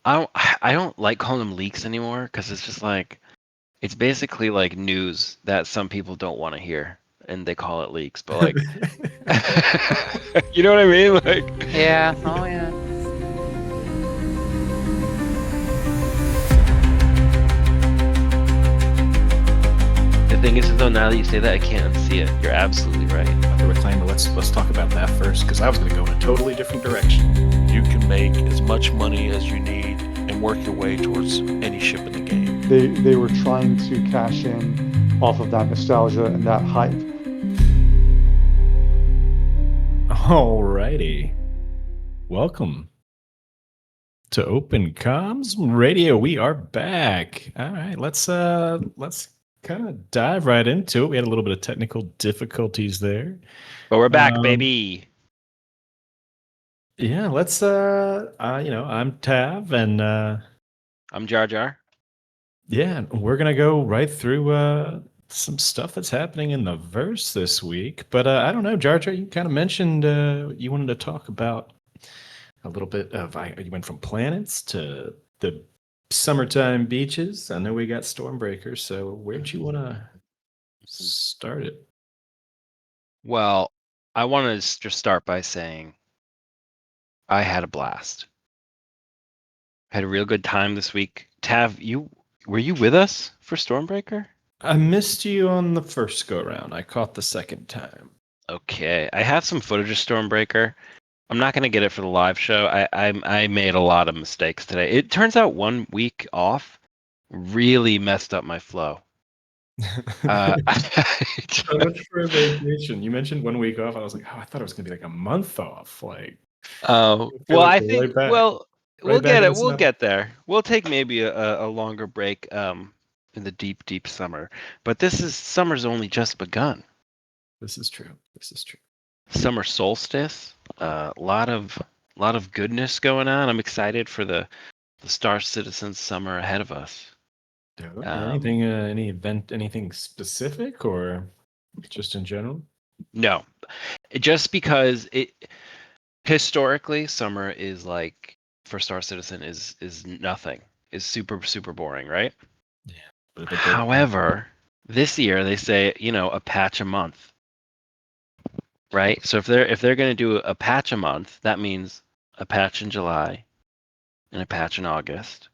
I don't like calling them leaks anymore because it's just like it's basically like news that some people don't want to hear, and they call it leaks. But like, you know what I mean? Like, Yeah. Oh yeah. the thing is though, now that you say that, I can't unsee it. You're absolutely right. The reclaimer. Let's talk about that first, because I was going to go in a totally different direction. You can make as much money as you need and work your way towards any ship in the game. They were trying to cash in off of that nostalgia and that hype. Alrighty, welcome to Open Comms Radio. We are back. All right, let's kind of dive right into it. We had a little bit of technical difficulties there, But we're back, baby. Yeah, let's I'm Tav, and I'm Jar Jar. yeah, we're gonna go right through some stuff that's happening in the verse this week. But I don't know, Jar Jar, you kind of mentioned you wanted to talk about a little bit of you went from planets to the summertime beaches. I know we got Stormbreaker, so where'd you want to start it? Well, I want to just start by saying I had a blast. Had a real good time this week. Tav, were you with us for Stormbreaker? I missed you on the first go round. I caught the second time. Okay, I have some footage of Stormbreaker. I'm not gonna get it for the live show. I made a lot of mistakes today. It turns out 1 week off really messed up my flow. So much for a vacation. You mentioned 1 week off. I was like, oh, I thought it was gonna be like a month off. Like, Oh, feel well, like I we're think right back. well, Right we'll back get in it. the We'll snow. get there. We'll take maybe a longer break in the deep summer. But summer's only just begun. This is true. This is true. Summer solstice. A lot of goodness going on. I'm excited for the Star Citizen summer ahead of us. Anything, any event, anything specific, or just in general? No, just because historically summer is like for Star Citizen is nothing. Is super boring, right? Yeah. However, this year they say, a patch a month. Right? So if they're going to do a patch a month, that means a patch in July and a patch in August.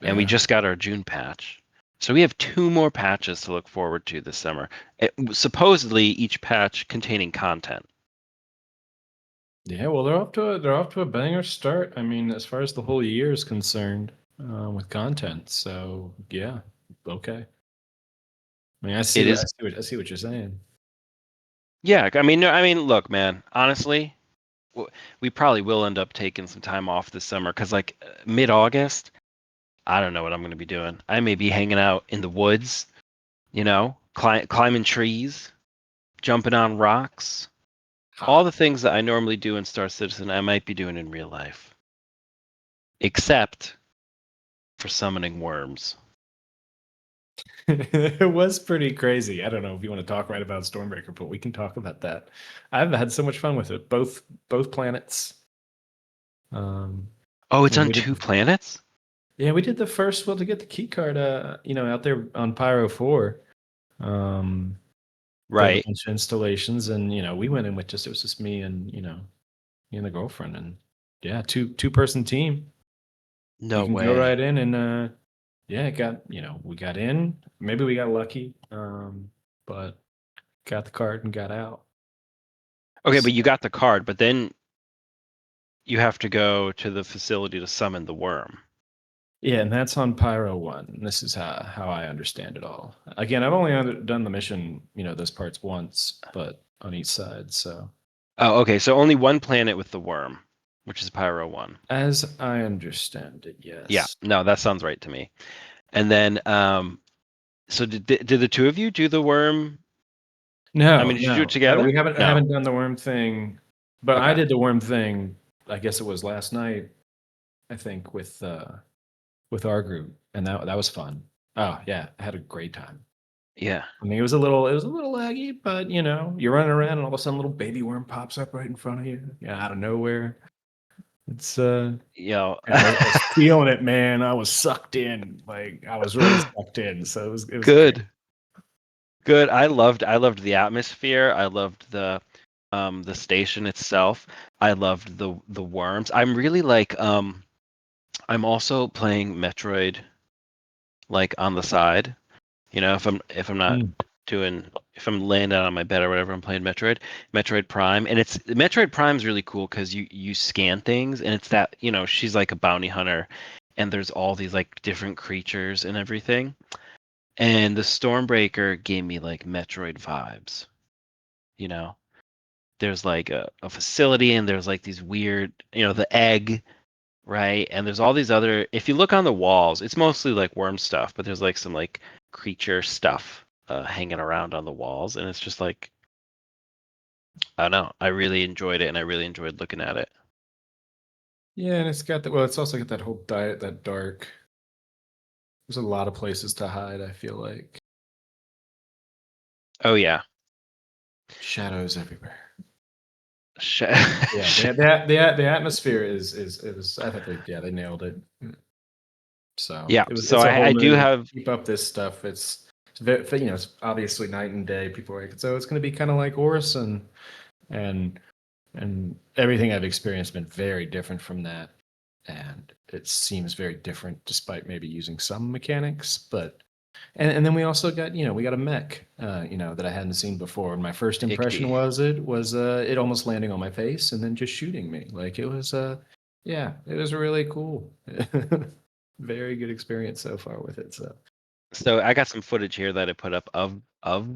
And we just got our June patch. So we have 2 more patches to look forward to this summer. Supposedly each patch containing content. Yeah, well, they're off to a banger start. I mean, as far as the whole year is concerned, with content. So yeah, okay. I mean, I see what you're saying. Yeah, I mean, look, man, honestly, we probably will end up taking some time off this summer because, like, mid-August, I don't know what I'm going to be doing. I may be hanging out in the woods, climbing trees, jumping on rocks. All the things that I normally do in Star Citizen, I might be doing in real life. Except for summoning worms. It was pretty crazy. I don't know if you want to talk right about Stormbreaker, but we can talk about that. I've had so much fun with it. Both planets. Oh, it's on 2 planets? Yeah, we did the first to get the key card, out there on Pyro 4. Right. A bunch of installations, and we went in with it was just me and me and the girlfriend, and yeah, two-person team. No way. Go right in, and we got in. Maybe we got lucky, but got the card and got out. Okay, but you got the card, but then you have to go to the facility to summon the worm. Yeah, and that's on Pyro 1. This is how I understand it all. Again, I've only done the mission, those parts once, but on each side, so. Oh, okay, so only 1 planet with the worm, which is Pyro 1. As I understand it, yes. Yeah, no, that sounds right to me. And then, so did the 2 of you do the worm? No, I mean, did you do it together? No, I haven't done the worm thing, but Okay. I did the worm thing. I guess it was last night, I think, with our group, and that was fun. Oh yeah, I had a great time. Yeah. I mean, it was a little laggy, but you're running around and all of a sudden a little baby worm pops up right in front of you, out of nowhere. It's I I was feeling it, man. I was sucked in. Like I was really sucked in. So it was great. good. Good. I loved the atmosphere. I loved the station itself. I loved the worms. I'm really like I'm also playing Metroid like on the side. If I'm not Mm. doing if I'm laying down on my bed or whatever, I'm playing Metroid Prime, and it's Metroid Prime's really cool because you scan things, and it's that she's like a bounty hunter, and there's all these like different creatures and everything, and the Stormbreaker gave me like Metroid vibes. You know, there's like a facility, and there's like these weird, the egg, right? And there's all these other. If you look on the walls, it's mostly like worm stuff, but there's like some like creature stuff hanging around on the walls, and it's just like I don't know. I really enjoyed it, and I really enjoyed looking at it. Yeah, and it's got it's also got that whole diet, that dark. There's a lot of places to hide, I feel like. Oh yeah. Shadows everywhere. Sh- Yeah, the atmosphere is I thought they nailed it. So yeah. So it's a whole I do new have. keep up this stuff. It's very, it's obviously night and day. People are like, so it's going to be kind of like Orison, and everything I've experienced has been very different from that, and it seems very different despite maybe using some mechanics. But and then we also got we got a mech that I hadn't seen before. And my first impression IKTI. was it almost landing on my face and then just shooting me. Like it was yeah, it was really cool. Very good experience so far with it. So I got some footage here that I put up of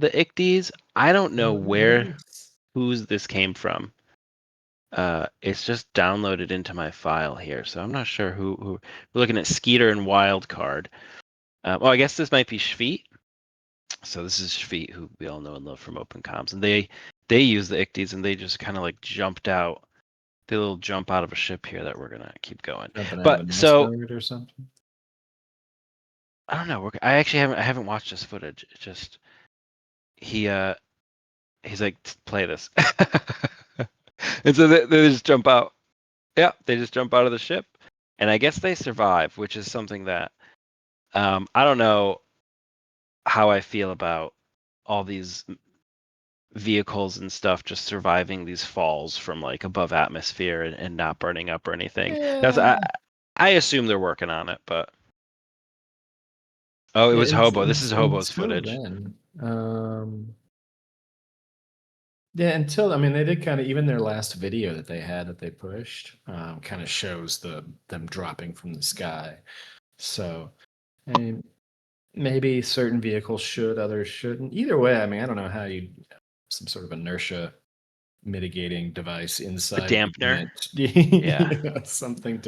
the IKTIs. I don't know Oh, where nice. whose this came from. It's just downloaded into my file here, so I'm not sure who. We're looking at Skeeter and Wildcard. Oh, I guess this might be Shveet. So this is Shveet, who we all know and love from Open Comms, and they use the IKTIs, and they just kind of like jumped out. They little jump out of a ship here that we're gonna keep going. Jumping out of But an so asteroid or something. I don't know. I actually haven't watched this footage. It's just he he's like, play this, and so they just jump out. Yeah, they just jump out of the ship, and I guess they survive, which is something that I don't know how I feel about all these vehicles and stuff just surviving these falls from like above atmosphere and not burning up or anything. That's Yeah. I assume they're working on it, but oh, it Yeah, was Hobo. This is Hobo's until footage. then, yeah, until I mean, they did kind of even their last video that they had that they pushed, kind of shows them dropping from the sky. So, I mean, maybe certain vehicles should, others shouldn't. Either way, I mean, I don't know how you some sort of inertia mitigating device A inside the dampener. unit. Yeah. Something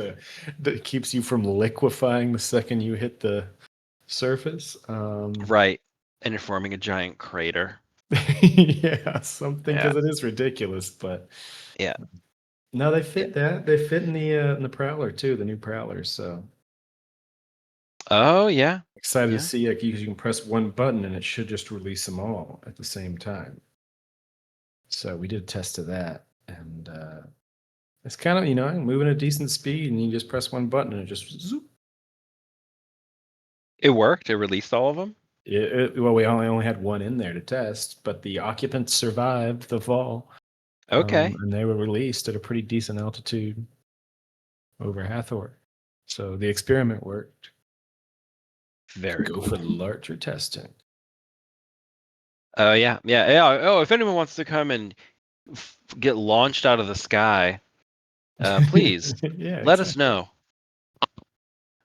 that keeps you from liquefying the second you hit the surface. Right. And you're forming a giant crater. Yeah, something Yeah. because it is ridiculous, but Yeah. no, they Yeah. fit that. They fit in the Prowler too, the new Prowler. So Oh yeah. excited to Yeah. see like you can press one button and it should just release them all at the same time. So we did a test of that, and it's kind of moving at decent speed, and you just press one button and it just zoop. It worked. It released all of them. Well, we only had one in there to test, but the occupants survived the fall, Okay. and they were released at a pretty decent altitude over Hathor. So the experiment worked. Very Go cool. for larger testing. Oh yeah. Yeah. Oh, if anyone wants to come and get launched out of the sky, please Yeah, let us exactly. know.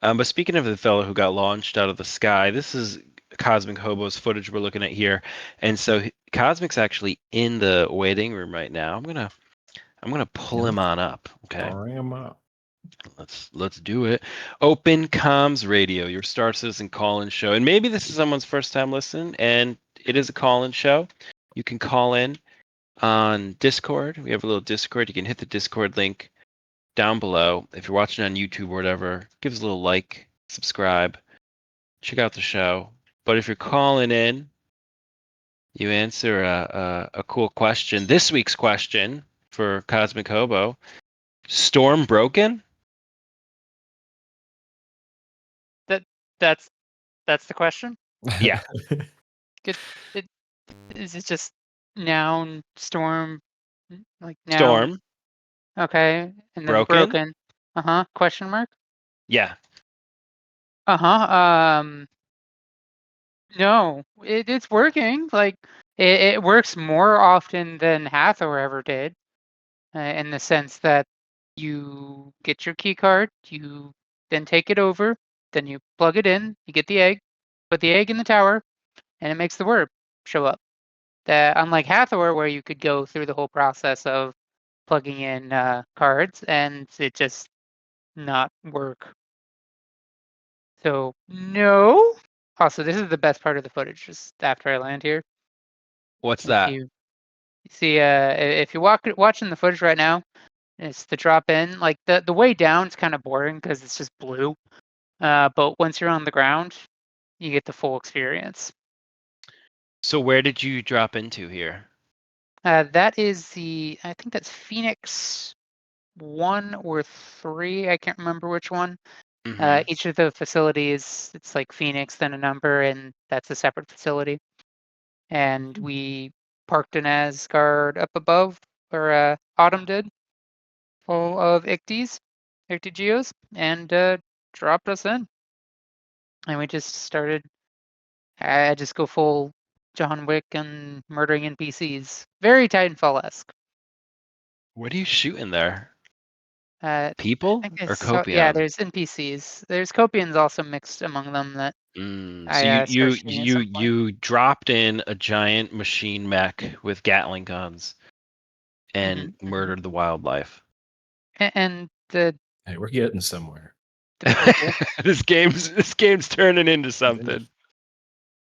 But speaking of the fellow who got launched out of the sky, this is Cosmic Hobo's footage we're looking at here, and so Cosmic's actually in the waiting room right now. I'm gonna pull him on up. Okay, Bring 'em up. let's do it. Open Comms Radio, your Star Citizen call-in show, and maybe this is someone's first time listening, and it is a call-in show. You can call in on Discord. We have a little Discord. You can hit the Discord link down below. If you're watching on YouTube or whatever, give us a little like, subscribe, check out the show. But if you're calling in, you answer a cool question. This week's question for Cosmic Hobo Storm broken? That's the question. Yeah. It, is it just noun storm, like noun? Storm Okay, and then broken? broken. Question mark. Yeah. No, it's working. Like it works more often than Hathor ever did, in the sense that you get your key card, you then take it over, then you plug it in, you get the egg, put the egg in the tower, and it makes the word show up. That unlike Hathor, where you could go through the whole process of plugging in cards and it just not work. So no. Also, this is the best part of the footage. Just after I land here, What's if that? you see, if you're watching the footage right now, it's the drop in. Like the way down is kind of boring because it's just blue. But once you're on the ground, you get the full experience. So where did you drop into here? That is I think that's Phoenix 1 or 3. I can't remember which one. Mhm. Each of the facilities, it's like Phoenix, then a number, and that's a separate facility. And we parked in Asgard up above, or Autumn did, full of IKTIs, IKTI Geos, and dropped us in. And we just started, I just go full John Wick and murdering NPCs. Very Titanfall-esque. What are you shooting there? I People think or yeah, copium? there's NPCs. There's Copians also mixed among them that So I started shooting at some point. you dropped in a giant machine mech with Gatling guns and murdered the wildlife. And the Hey, we're getting somewhere. people. This game's turning into something.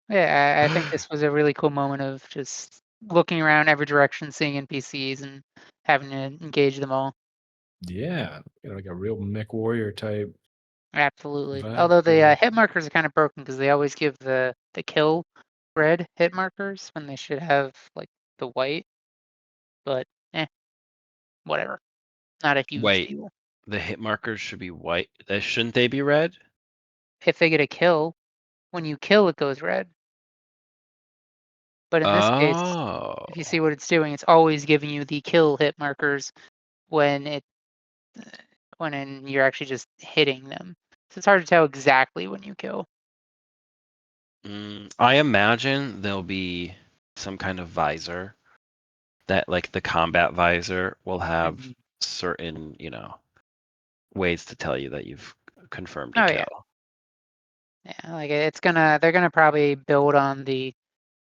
Yeah, I think this was a really cool moment of just looking around every direction, seeing NPCs, and having to engage them all. Yeah, like a real mech warrior type. Absolutely. Vibe Although the going. hit markers are kind of broken because they always give the kill red hit markers when they should have like the white. But whatever. Not a huge Wait, deal. the hit markers should be white. Shouldn't they be red? If they get a kill, when you kill, it goes red. But in this case, Oh. if you see what it's doing, it's always giving you the kill hit markers when you're actually just hitting them. So it's hard to tell exactly when you kill. I imagine there'll be some kind of visor that, like the combat visor, will have Mhm. certain, ways to tell you that you've confirmed a Oh kill. yeah, like they're gonna probably build on the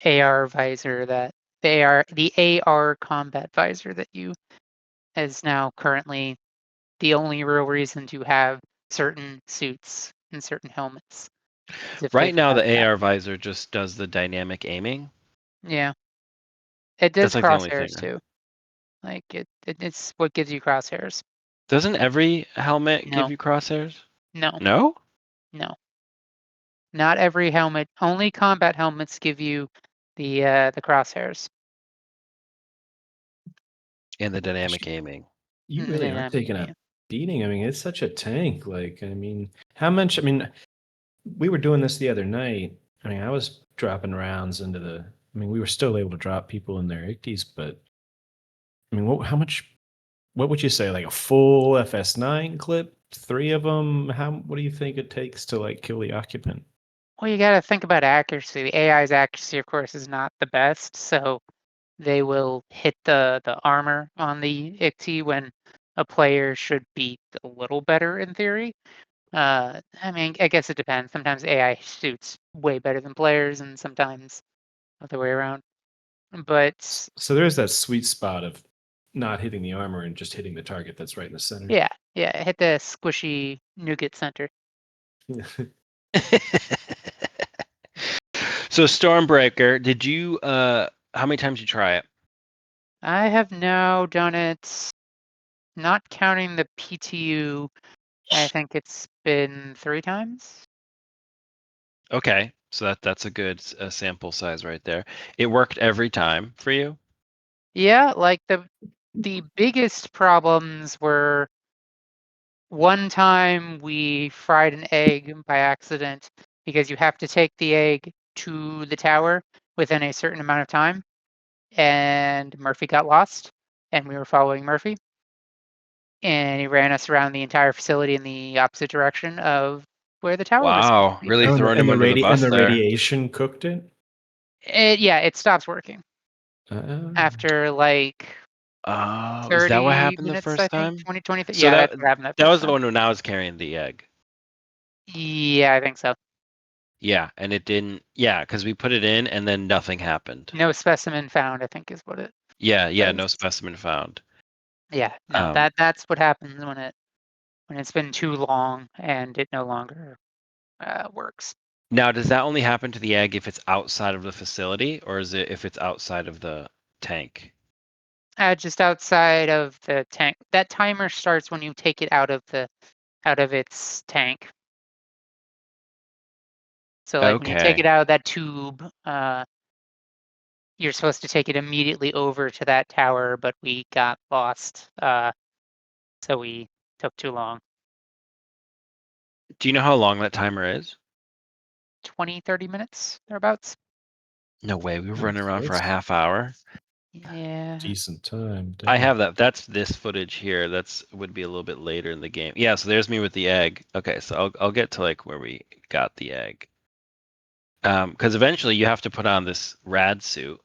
AR visor that the AR combat visor that you is now currently the only real reason to have certain suits and certain helmets. Is if they Right now, forgot the that. AR visor just does the dynamic aiming. Yeah. It does That's like the only thing. crosshairs too. Like it's what gives you crosshairs. Doesn't every helmet give No. you crosshairs? No. No? No. Not every helmet. Only combat helmets give you the crosshairs. And the dynamic aiming. You And the really are dynamic taking a aim. beating. I mean, it's such a tank. Like, I mean, how much? I mean, we were doing this the other night. I mean, I was dropping rounds into the. I mean, we were still able to drop people in their IKTIs, but I mean, how much? What would you say? Like a full FS9 clip? 3 of them? What do you think it takes to like kill the occupant? Well, you got to think about accuracy. The AI's accuracy, of course, is not the best, so they will hit the armor on the IKTI when a player should be a little better in theory. I mean, I guess it depends. Sometimes AI shoots way better than players, and sometimes other way around. But So there's that sweet spot of not hitting the armor and just hitting the target that's right in the center. yeah, hit the squishy nougat center. So Stormbreaker, did you how many times you try it? I have now done it, not counting the PTU. I think it's been 3 times. Okay. So that's a good sample size right there. It worked every time for you? Yeah, like the biggest problems were One time we fried an egg by accident because you have to take the egg to the tower within a certain amount of time, and Murphy got lost, and we were following Murphy, and he ran us around the entire facility in the opposite direction of where the tower was supposed Wow, to be. really throwing him under the and bus the there. radiation cooked it. It stops working Uh, after like Oh, is that what 30 happened the minutes, I first think. time? 20, 20. So Yeah, that's what happened that that first was the time. one when I was carrying the egg. Yeah, I think so. Yeah, and it didn't. Yeah, because we put it in and then nothing happened. No specimen found, I think is what it Yeah, no says. specimen found. Yeah, no, Um, that's what happens when it's been too long and it no longer works. Now, does that only happen to the egg if it's outside of the facility, or is it if it's outside of the tank? Just outside of the tank. That timer starts when you take it out of its tank. So like when you take it Okay. out of that tube, you're supposed to take it immediately over to that tower, but we got lost. So we took too long. Do you know how long that timer is? 20, 30 minutes, thereabouts. No way. We were Oh, running around for a that's half hour. Yeah. decent time. I Damn. have that. That's this footage here. That's would be a little bit later in the game. Yeah, so there's me with the egg. Okay, so I'll get to like where we got the egg. Because eventually you have to put on this rad suit.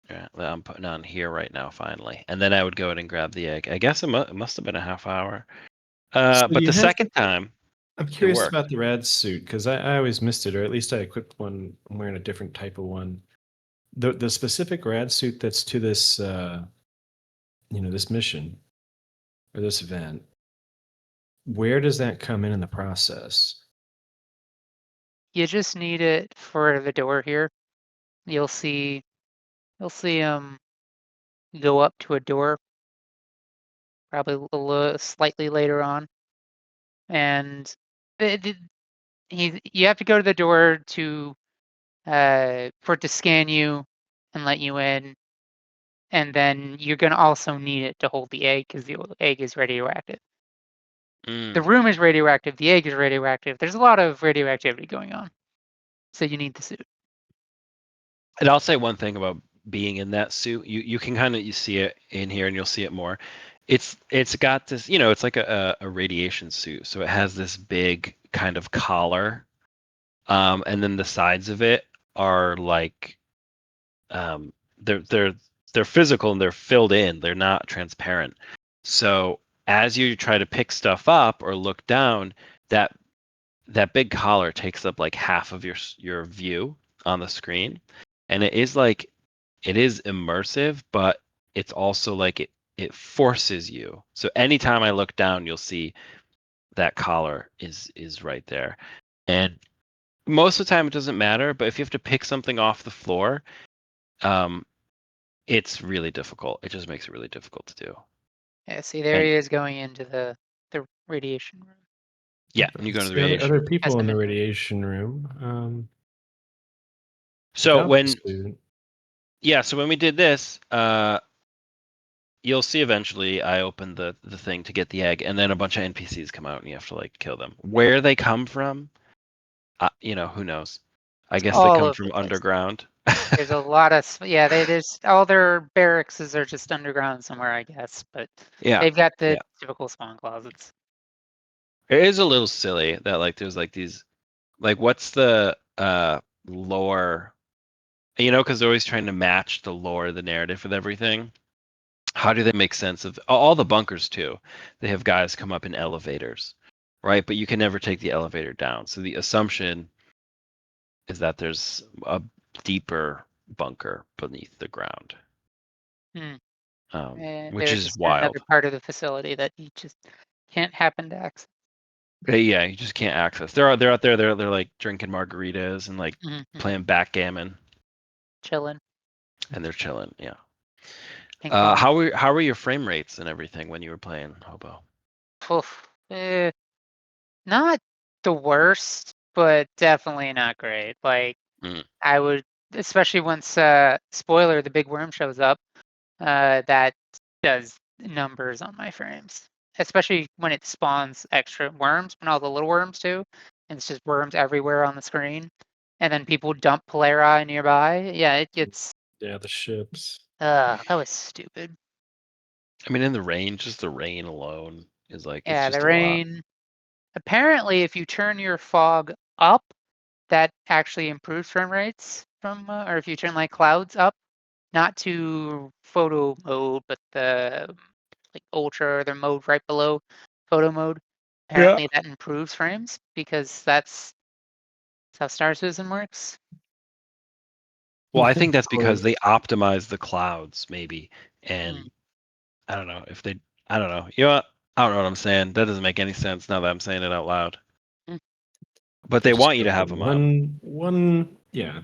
Yeah, that I'm putting on here right now, finally. And then I would go in and grab the egg. I guess it must have been a half hour. So But you the have second time, I'm it curious worked. about the rad suit because I always missed it, or at least I equipped one. I'm wearing a different type of one. The specific rad suit that's to this this mission or this event. Where does that come in the process? You just need it for the door here. You'll see go up to a door probably a little slightly later on. And you have to go to the door to for it to scan you and let you in. And then you're gonna also need it to hold the egg because the egg is radioactive. The Mm. room is radioactive, the egg is radioactive. There's a lot of radioactivity going on. So you need the suit. And I'll say one thing about being in that suit. You can kind of you see it in here, and you'll see it more. It's got this, it's like a radiation suit, so it has this big kind of collar, and then the sides of it are like, um, they're physical and they're filled in. They're not transparent. So as you try to pick stuff up or look down, that that big collar takes up like half of your view on the screen, and it is immersive, but it's also like it forces you. So anytime I look down, you'll see that collar is right there. And most of the time it doesn't matter, but if you have to pick something off the floor, um, it's really difficult. It just makes it really difficult to do. Yeah, see, there And he is going into the radiation room. yeah, and you go to the See radiation. other people in the Estimated. radiation room. So Without the suit. so when we did this, you'll see eventually I open the thing to get the egg, and then a bunch of NPCs come out and you have to like kill them. Where they come from, who knows? I guess they All come over from the place. underground. There's a lot of there's all their barracks are just underground somewhere, I guess. But Yeah, they've got the yeah. typical spawn closets. It is a little silly that like there's like these, like, what's the lore? Because they're always trying to match the lore, the narrative with everything. How do they make sense of all the bunkers too? They have guys come up in elevators, right? But you can never take the elevator down. So the assumption is that there's a deeper bunker beneath the ground, Hmm. which There's is just another wild. part of the facility that you just can't happen to access. But yeah, you just can't access. They're out there. They're like drinking margaritas and like playing backgammon, Chilling, and they're chilling. Yeah. ping pong. How were your frame rates and everything when you were playing Hobo? Oof. Not the worst, but definitely not great. Like Mm. I would, especially once spoiler, the big worm shows up. That does numbers on my frames. especially when it spawns extra worms, and all the little worms too, and it's just worms everywhere on the screen, and then people dump Polara nearby. Yeah, it gets. Yeah, the ships. That was stupid. I mean, in the rain, just the rain alone is like it's Yeah, just the a lot. rain. Apparently, if you turn your fog up, that actually improves frame rates from, or if you turn like clouds up, not to photo mode, but the like ultra or the mode right below photo mode. Apparently, that improves frames because that's how Star Citizen works. Well, I think that's Oh, because they optimize the clouds, maybe, and Mm. I don't know if they. I don't know. You know what? I don't know what I'm saying. That doesn't make any sense now that I'm saying it out loud. Mm. But they want you to have them up. Yeah,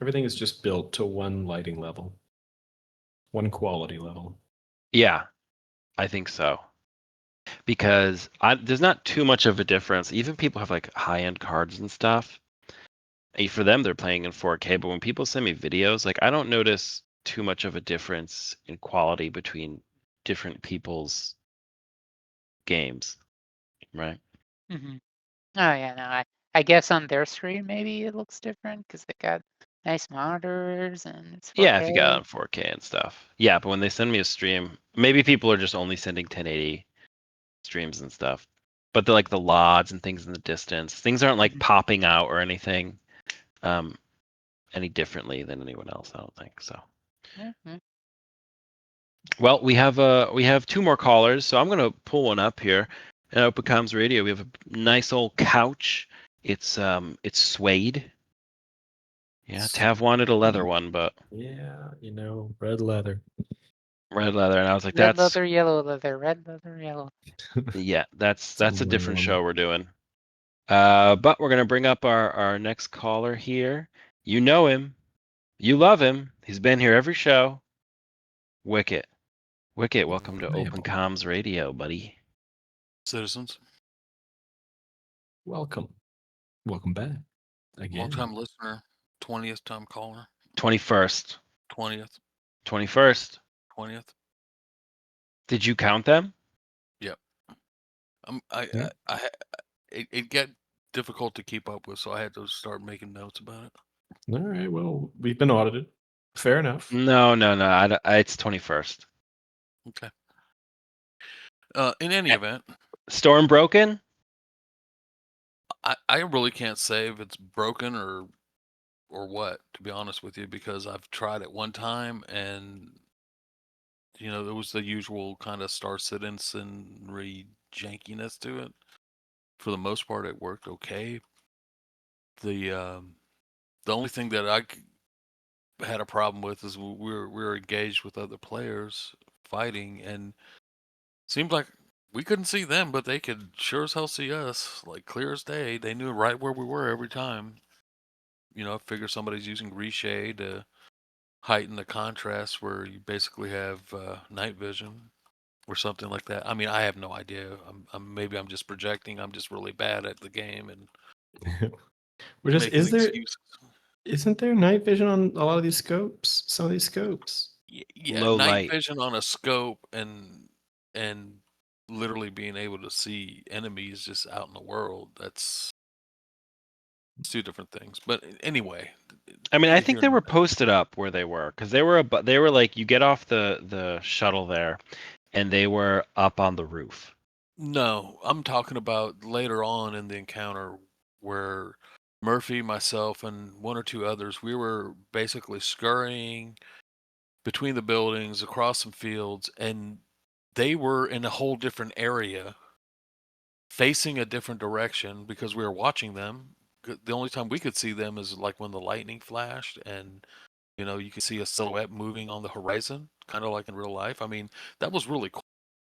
everything is just built to one lighting level, one quality level. Yeah, I think so. Because there's not too much of a difference. Even people have like high-end cards and stuff. For them, they're playing in 4K. But when people send me videos, like I don't notice too much of a difference in quality between different people's games, right? Mm-hmm. Oh yeah, no, I guess on their screen maybe it looks different because they got nice monitors and it's Yeah, if you got it 4K. on 4K and stuff. Yeah, but when they send me a stream, maybe people are just only sending 1080 streams and stuff. But they're like the LODs and things in the distance. Things aren't like Mhm. popping out or anything any differently than anyone else, I don't think. So Mhm. well, we have two more callers, so I'm gonna pull one up here. At Open Comms Radio, we have a nice old couch. It's suede. Yeah, Tav wanted a leather one, but Yeah, red leather. red leather, and I was like, Red that's leather, yellow leather, red leather, yellow. yeah, that's It's a a different win-win. show we're doing. But we're gonna bring up our next caller here. You know him, you love him. He's been here every show. Wicket, Wicket, welcome to Open Reliable. Comms Radio, buddy. Citizens, Welcome back again. long-time listener, 20th time caller, 21st, 20th, 21st. 20th. Did you count them? Yep. Yeah. It got difficult to keep up with, so I had to start making notes about it. All right. Well, we've been audited. Fair enough. No. It's 21st. Okay. In any event, Storm broken? I really can't say if it's broken or what, to be honest with you, because I've tried it one time and there was the usual kind of Star Citizen jankiness to it. For the most part, it worked okay. The only thing that had a problem with is we were engaged with other players fighting, and seemed like we couldn't see them, but they could sure as hell see us, like clear as day. They knew right where we were every time. I figure somebody's using reshade to heighten the contrast, where you basically have night vision or something like that. I mean, I have no idea. Maybe I'm just projecting. I'm just really bad at the game and making excuses. Isn't there night vision on a lot of these scopes? Some of these scopes. Yeah, Low night light. vision on a scope and literally being able to see enemies just out in the world. It's two different things. But anyway, I mean, I neither think here they nor were there. posted up where they were because they were like you get off the shuttle there, and they were up on the roof. No, I'm talking about later on in the encounter where Murphy, myself, and one or two others, we were basically scurrying between the buildings across some fields, and they were in a whole different area facing a different direction because we were watching them. The only time we could see them is like when the lightning flashed and you can see a silhouette moving on the horizon, kind of like in real life. I mean, that was really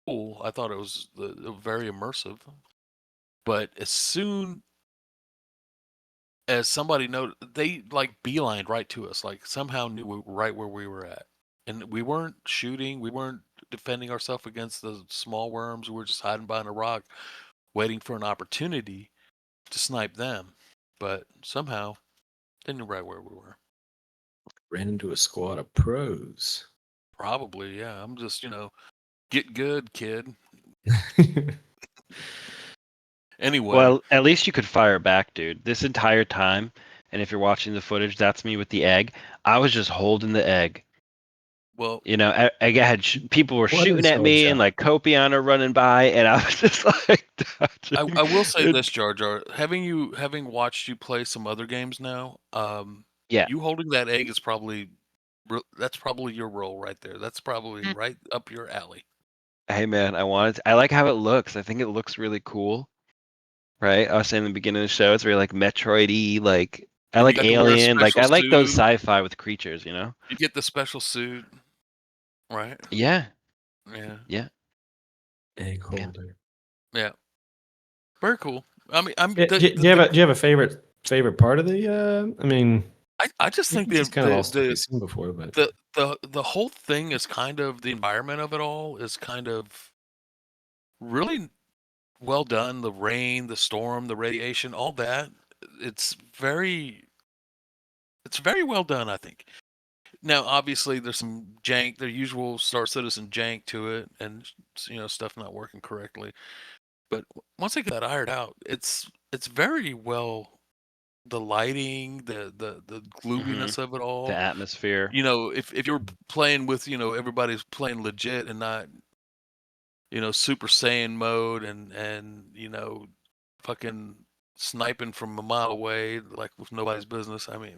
cool. I thought it was very immersive. But as soon as somebody noticed, they like beelined right to us, like somehow knew right where we were at. And we weren't shooting, we weren't defending ourselves against the small worms. We were just hiding behind a rock, waiting for an opportunity to snipe them. But somehow they knew right where we were. Ran into a squad of pros. Probably, yeah. I'm just, get good, kid. Anyway, Well, at least you could fire back, dude. This entire time, and if you're watching the footage, that's me with the egg. I was just holding the egg. well, You know, I had people were What shooting is at your me, and job? like Copiana running by, and I was just like, dodging. I will say this, Jar Jar. Having watched you play some other games now, Yeah. you holding that egg is that's probably your role right there. That's probably Mm. right up your alley. Hey man, I like how it looks. I think it looks really cool. Right? I was saying in the beginning of the show, it's very like Metroid-y, like I And you like got to wear a Alien, like special I like those suit. sci-fi with creatures, you know? You get the special suit, right? Yeah, Yeah, yeah. Egg Yeah. holder. yeah. Very cool. I mean, Do you have a favorite part of the? I mean, I just think this is kind of all stuff the we've seen before, but the whole thing is kind of the environment of it all is kind of really well done. The rain, the storm, the radiation, all that. It's very well done, I think. Now, obviously, there's some jank, the usual Star Citizen jank to it, and stuff not working correctly. But once I get that ironed out, it's very well. The lighting, the gloominess of it The all. atmosphere. If you're playing with everybody's playing legit and not Super Saiyan mode and fucking sniping from a mile away like with nobody's business. I mean,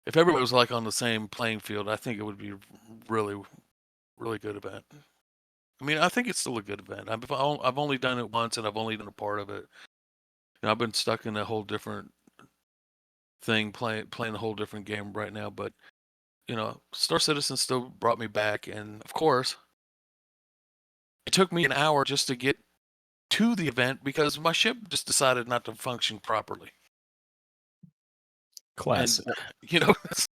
if everybody was like on the same playing field, I think it would be really, really good event. I mean, I think it's still a good event. I've only done it once, and I've only done a part of it. I've been stuck in a whole different thing, playing a whole different game right now. But Star Citizen still brought me back, and of course, it took me an hour just to get to the event because my ship just decided not to function properly. classic. And it's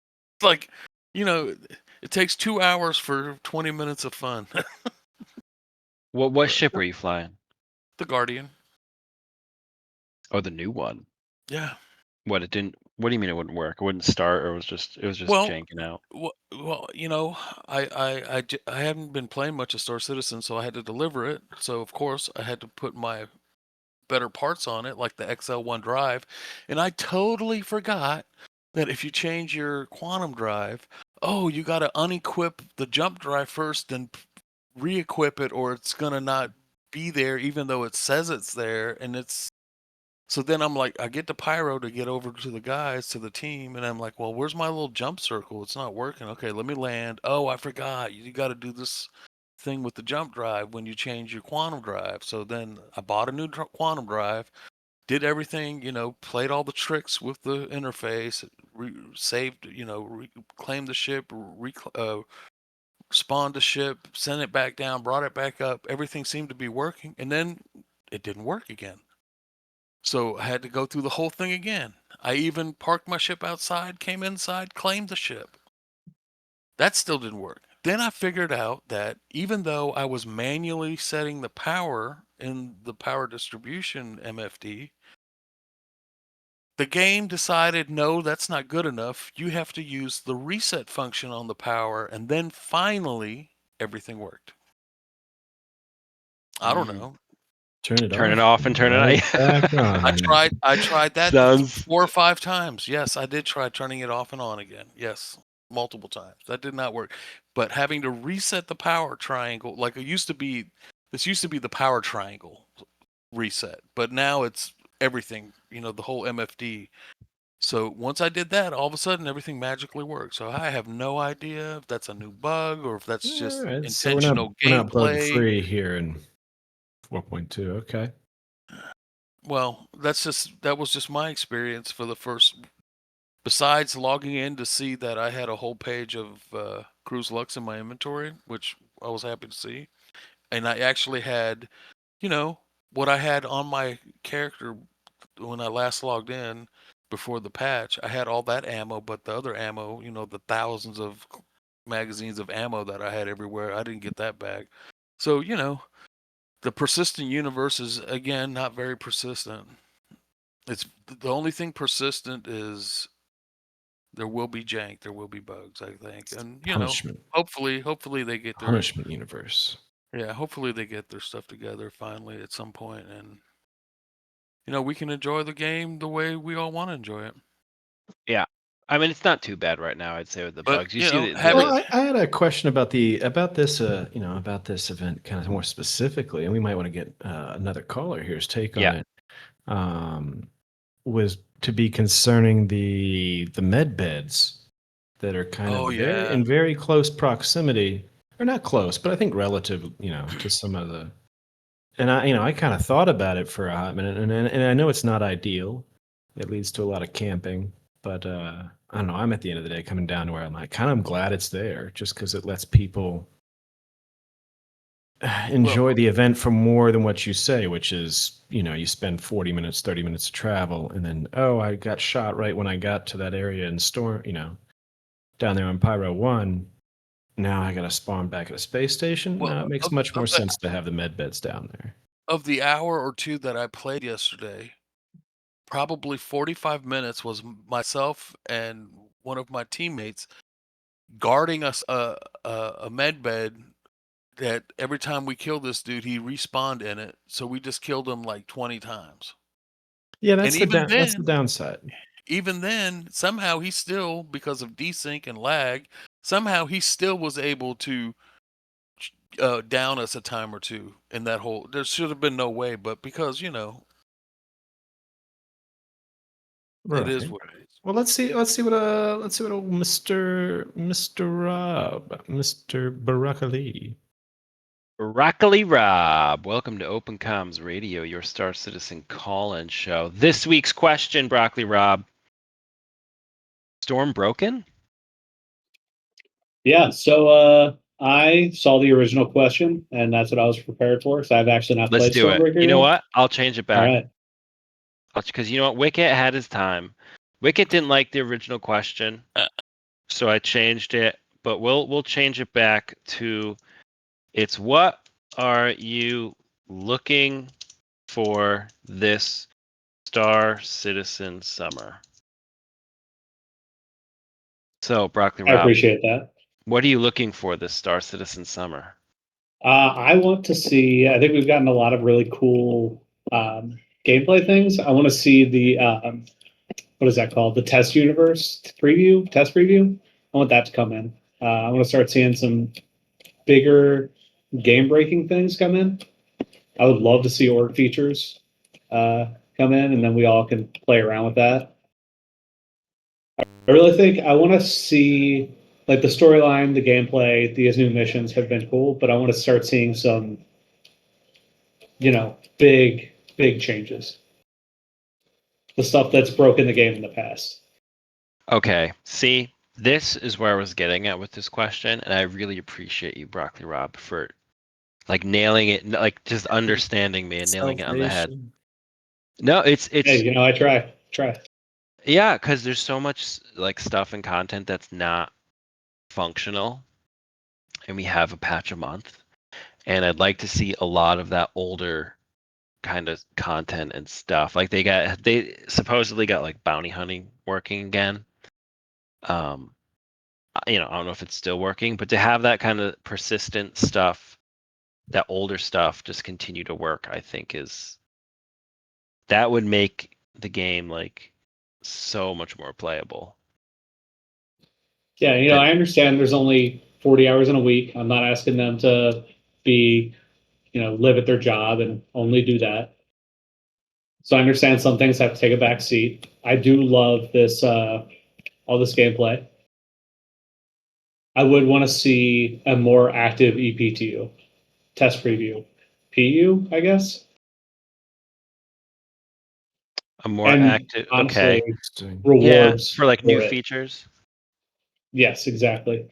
like it takes 2 hours for 20 minutes of fun. What ship were you flying? The Guardian. Oh, the new one. Yeah. What it didn't? What do you mean it wouldn't work? It wouldn't start, or it was just Well, janking out? well, I haven't been playing much of Star Citizen, so I had to deliver it. So of course I had to put my better parts on it, like the XL1 drive, and I totally forgot that if you change your quantum drive, you got to unequip the jump drive first, then re-equip it, or it's gonna not be there, even though it says it's there, and it's. So then I'm like, I get to Pyro to get over to the guys, to the team, and I'm like, well, where's my little jump circle? It's not working. Okay, let me land. Oh, I forgot. You got to do this thing with the jump drive when you change your quantum drive. So then I bought a new quantum drive, did everything, played all the tricks with the interface, saved, claimed the ship, spawned the ship, sent it back down, brought it back up. Everything seemed to be working, and then it didn't work again. So I had to go through the whole thing again. I even parked my ship outside, came inside, claimed the ship. That still didn't work. Then I figured out that even though I was manually setting the power in the power distribution MFD, the game decided, no, that's not good enough. You have to use the reset function on the power, and then finally everything worked. I don't know. Turn Turn it off and turn right it on. back on. I tried that Sounds 4 or 5 times. Yes, I did try turning it off and on again. Yes, multiple times. That did not work. But having to reset the power triangle, like this used to be the power triangle reset, but now it's everything, the whole MFD. So once I did that, all of a sudden everything magically worked. So I have no idea if that's a new bug or if that's All just right, so intentional we're not bug gameplay. free here in 4.2. Okay. Well, that was just my experience for the first. Besides logging in to see that I had a whole page of Cruz Lux in my inventory, which I was happy to see, and I actually had, what I had on my character when I last logged in before the patch. I had all that ammo, but the other ammo, the thousands of magazines of ammo that I had everywhere, I didn't get that back. So, the persistent universe is again not very persistent. It's the only thing persistent is there will be jank, there will be bugs, I think, and Punishment. hopefully they get their Punishment universe. Yeah, hopefully they get their stuff together finally at some point, and we can enjoy the game the way we all want to enjoy it. Yeah. I mean, it's not too bad right now, I'd say, with the But, bugs. You see the having- Well, I had a question about this about this event kind of more specifically, and we might want to get another caller here's take on Yeah. it. Was to be concerning the med beds that are kind Oh, of yeah. in very close proximity, or not close, but I think relative, to some of the. And I kind of thought about it for a hot minute, and I know it's not ideal. It leads to a lot of camping, but I don't know. I'm at the end of the day coming down to where I'm like, kind of glad it's there, just because it lets people enjoy the event for more than what you say, which is, you spend 40 minutes, 30 minutes to travel, and then, oh, I got shot right when I got to that area in Storm, down there on Pyro 1. Now I got to spawn back at a space station. Well, No, it makes of- much more of the- sense to have the med beds down there. Of the hour or two that I played yesterday, probably 45 minutes was myself and one of my teammates guarding us a med bed that every time we killed this dude, he respawned in it. So we just killed him like 20 times. Yeah, that's And that's the downside. Even then, somehow he still, because of desync and lag, somehow he still was able to down us a time or two in that whole. There should have been no way, but because Right. it is what it is. Well, let's see what old Mr. Rob, Mr. Barakali. Broccoli Rob, welcome to Open Comms Radio, your Star Citizen call-in show. This week's question, Broccoli Rob: Storm broken? Yeah, so I saw the original question, and that's what I was prepared for. So I've actually not Let's played do it. Stormbreaker You know yet. what? I'll change it All back. right. Because you know what? Wicket had his time. Wicket didn't like the original question, so I changed it. But we'll change it back to, it's what are you looking for this Star Citizen summer? So, Broccoli I Rob, appreciate that. what are you looking for this Star Citizen summer? I want to see. I think we've gotten a lot of really cool gameplay things. I want to see the what is that called? The test universe preview, test preview. I want that to come in. I want to start seeing some bigger game breaking things come in. I would love to see org features come in, and then we all can play around with that. I really think I want to see, like, the storyline, the gameplay, these new missions have been cool, but I want to start seeing some, big changes. The stuff that's broken the game in the past. Okay, see, this is where I was getting at with this question, and I really appreciate you, Broccoli Rob, for like nailing it, like just understanding me and nailing it on the head. No, it's Hey, I try. yeah, because there's so much like stuff and content that's not functional, and we have a patch a month, and I'd like to see a lot of that older kind of content and stuff. Like they supposedly got like bounty hunting working again. I don't know if it's still working, but to have that kind of persistent stuff, that older stuff, just continue to work, I think that would make the game like so much more playable. Yeah, I understand there's only 40 hours in a week. I'm not asking them to be, live at their job and only do that. So I understand some things have to take a back seat. I do love this, all this gameplay. I would want to see a more active EPTU, test preview, PU, I guess. A more And active, honestly, okay, rewards for like new it. features. Yes, exactly.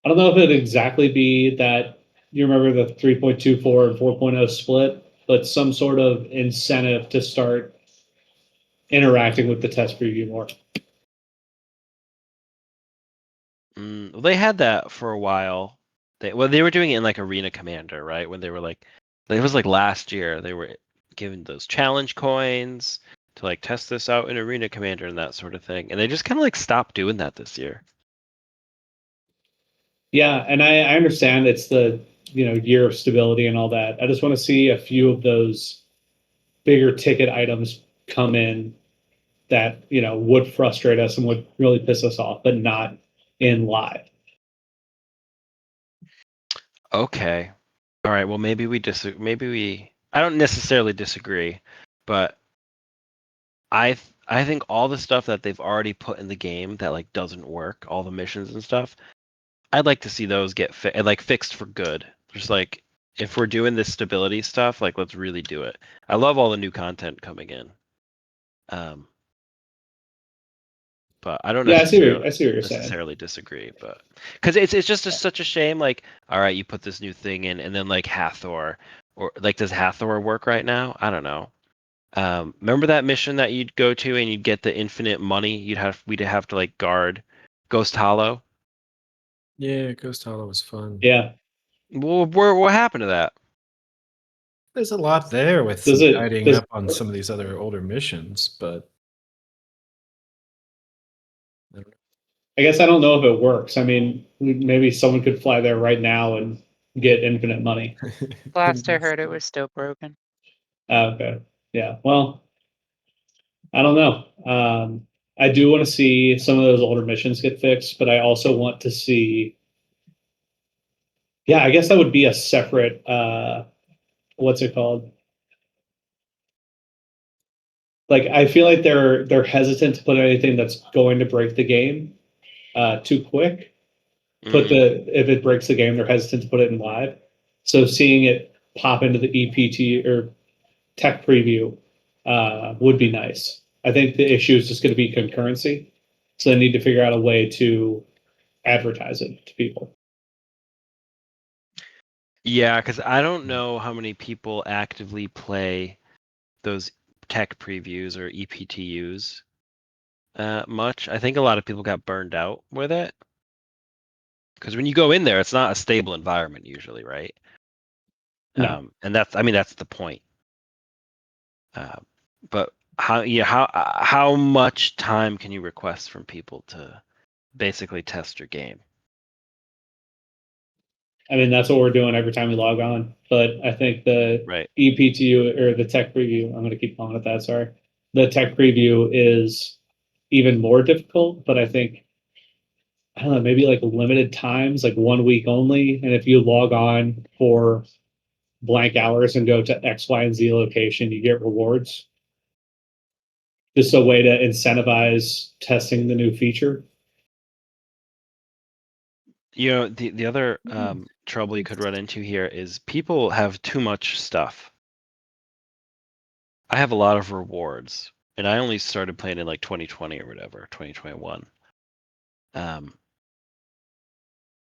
I don't know if it'd exactly be that you remember the 3.24 and 4.0 split, but some sort of incentive to start interacting with the test preview more. Well, they had that for a while. They were doing it in like Arena Commander, right? When they were like, it was like last year they were giving those challenge coins to like test this out in Arena Commander and that sort of thing. And they just kind of like stopped doing that this year. Yeah, and I understand it's the year of stability and all that. I just want to see a few of those bigger ticket items come in that would frustrate us and would really piss us off, but not in live. Okay. All right. Well, maybe we disagree. Maybe we. I don't necessarily disagree, but I think all the stuff that they've already put in the game that like doesn't work, all the missions and stuff, I'd like to see those get fixed for good. Just like if we're doing this stability stuff, like let's really do it. I love all the new content coming in. But I don't Yeah, I see what you're saying. necessarily disagree, but because it's just such a shame. Like, all right, you put this new thing in, and then like Hathor, or like, does Hathor work right now? I don't know. Remember that mission that you'd go to and you'd get the infinite money? We'd have to like guard Ghost Hollow. Yeah, Ghost Hollow was fun. Yeah. Well, what happened to that? There's a lot there with Does some it- tidying does- up on some of these other older missions, but I don't know. I guess I don't know if it works. I mean, maybe someone could fly there right now and get infinite money. Last I heard, it was still broken. Okay. Yeah. Well, I don't know. I do want to see some of those older missions get fixed, but I also want to see. Yeah, I guess that would be a separate. What's it called? Like, I feel like they're hesitant to put anything that's going to break the game too quick. If it breaks the game, they're hesitant to put it in live. So seeing it pop into the EPT or tech preview would be nice. I think the issue is just going to be concurrency. So they need to figure out a way to advertise it to people. Yeah, because I don't know how many people actively play those tech previews or EPTUs much. I think a lot of people got burned out with it. Because when you go in there, it's not a stable environment usually, right? No. And that's the point. But how much time can you request from people to basically test your game? I mean, that's what we're doing every time we log on. But I think the Right. EPTU or the tech preview, I'm going to keep calling it that, sorry. The tech preview is even more difficult, but I think, I don't know, maybe like limited times, like 1 week only. And if you log on for blank hours and go to X, Y, and Z location, you get rewards. Just a way to incentivize testing the new feature. The other trouble you could run into here is people have too much stuff. I have a lot of rewards, and I only started playing in like 2020 or whatever, 2021.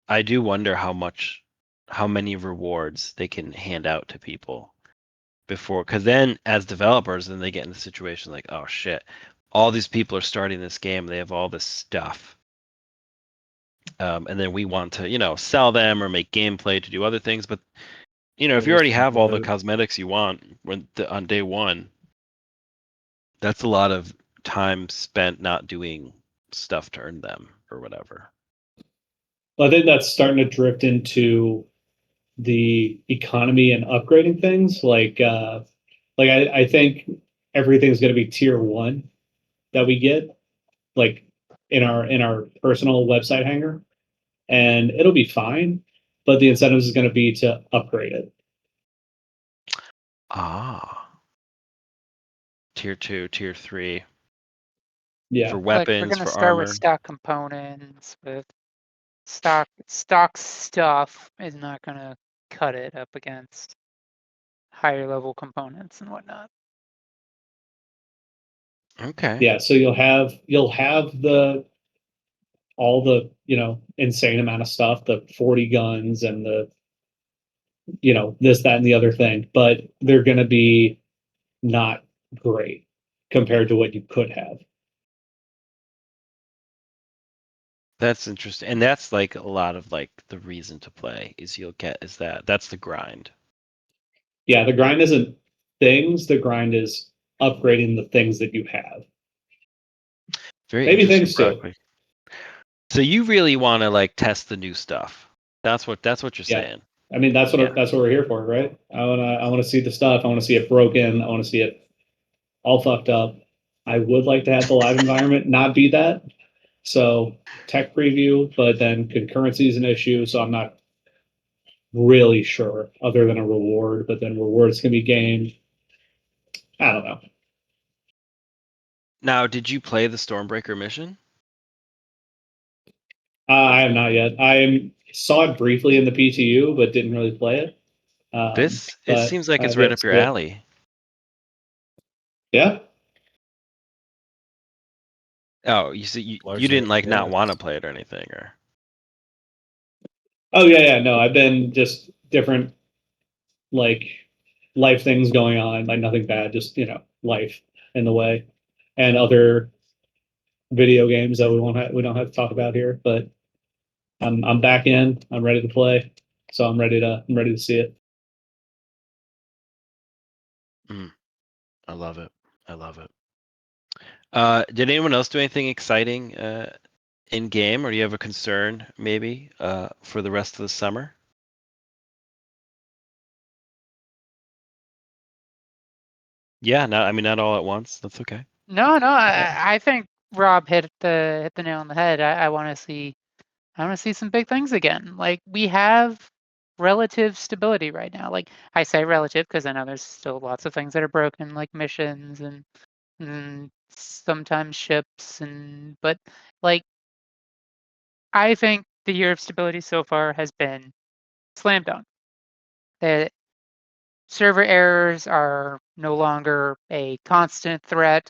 I do wonder how many rewards they can hand out to people before, because then as developers, then they get in the situation like, oh shit, all these people are starting this game, they have all this stuff. And then we want to, sell them or make gameplay to do other things. But, if you already have all the cosmetics you want on day one, that's a lot of time spent not doing stuff to earn them or whatever. Well, I think that's starting to drift into the economy and upgrading things. I think everything's going to be tier 1 that we get, like in our personal website hanger, and it'll be fine. But the incentives is going to be to upgrade it. Tier 2, tier 3. Yeah. For Like we're weapons, gonna for start armor. with stock components, with stock stuff is not gonna cut it up against higher level components and whatnot. Okay. Yeah. So you'll have all the insane amount of stuff, the 40 guns and the this, that, and the other thing, but they're going to be not great compared to what you could have. That's interesting. And that's like a lot of like the reason to play is that's the grind. Yeah, the grind isn't things, the grind is upgrading the things that you have. Very Maybe interesting, things too. Broccoli. So you really want to like test the new stuff. That's what you're Yeah. saying. I mean, that's what Yeah. that's what we're here for, right? I wanna see the stuff. I want to see it broken. I want to see it all fucked up. I would like to have the live environment not be that. So tech preview, but then concurrency is an issue. So I'm not really sure, other than a reward. But then rewards can be gained. I don't know. Now, did you play the Stormbreaker mission? I have not yet. I saw it briefly in the PTU, but didn't really play it. It But seems like it's I've right yet up to your see it. alley. Yeah. Oh, you see, you Largely, didn't like not yeah. want to play it or anything, or Oh yeah. No, I've been just different, like life things going on. Like nothing bad, just life in the way, and other video games that we don't have to talk about here. But I'm back in. I'm ready to play. So I'm ready to see it. I love it. I love it. Did anyone else do anything exciting in game, or do you have a concern maybe for the rest of the summer? Yeah, I mean not all at once. That's okay. No, I think Rob hit the nail on the head. I want to see some big things again. Like we have relative stability right now. Like I say relative because I know there's still lots of things that are broken, like missions and sometimes ships but like I think the year of stability so far has been slam dunk. The server errors are no longer a constant threat.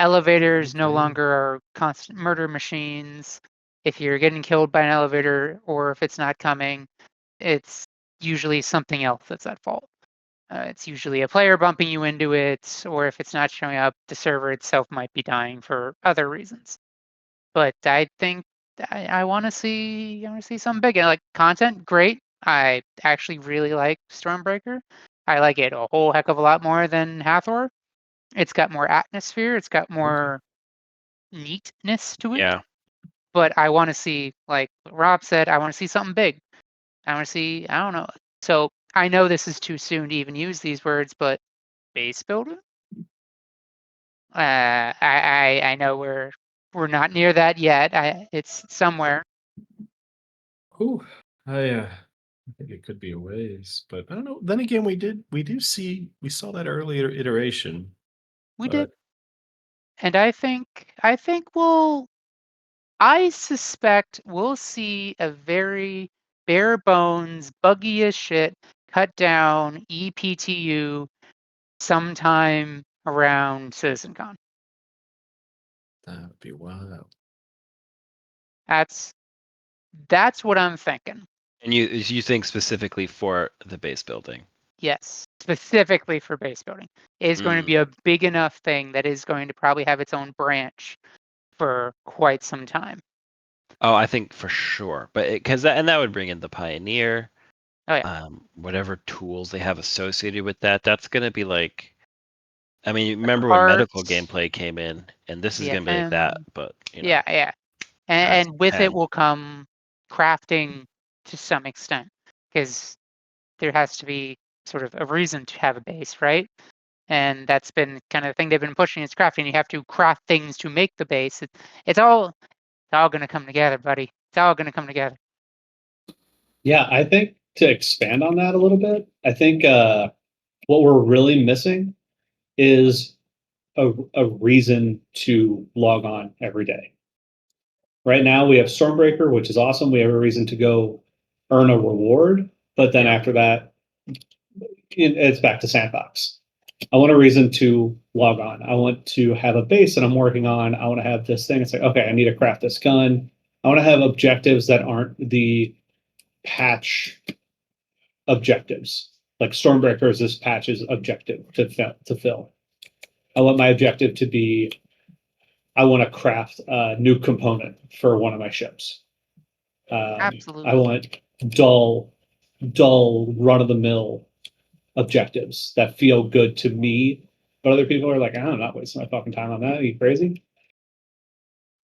Elevators no Agreed. longer are constant murder machines. If you're getting killed by an elevator or if it's not coming, it's usually something else that's at fault. It's usually a player bumping you into it, or if it's not showing up, the server itself might be dying for other reasons. But I think I want to see something big. And like content, great. I actually really like Stormbreaker. I like it a whole heck of a lot more than Hathor. It's got more atmosphere. It's got more neatness to it. Yeah. But I want to see, like Rob said, I want to see something big. I want to see, I don't know. So I know this is too soon to even use these words, but base builder? I know we're not near that yet. It's somewhere. Ooh, I think it could be a ways, but I don't know. Then again, we saw that earlier iteration. We but did. And I suspect we'll see a very bare bones, buggy as shit, cut down EPTU sometime around CitizenCon. That would be wild. That's what I'm thinking. And you think specifically for the base building? Yes, specifically for base building. It is going to be a big enough thing that is going to probably have its own branch for quite some time. Oh, I think for sure, but that would bring in the Pioneer. Oh yeah. Whatever tools they have associated with that. That's gonna be like, I mean, remember when Parts, medical gameplay came in, and this is gonna be like BFM. that, but Yeah. times And with 10. it will come crafting to some extent, because there has to be sort of a reason to have a base, right? And that's been kind of the thing they've been pushing is crafting. You have to craft things to make the base. It's all going to come together, buddy. It's all going to come together. Yeah, I think to expand on that a little bit, I think what we're really missing is a reason to log on every day. Right now, we have Stormbreaker, which is awesome. We have a reason to go earn a reward, but then after that, it's back to sandbox. I want a reason to log on. I want to have a base that I'm working on. I want to have this thing. It's like, okay, I need to craft this gun. I want to have objectives that aren't the patch objectives. Like Stormbreaker is this patch's objective to fill. I want my objective to be, I want to craft a new component for one of my ships. Absolutely. I want dull, run of the mill objectives that feel good to me. But other people are like, I'm not wasting my fucking time on that. Are you crazy?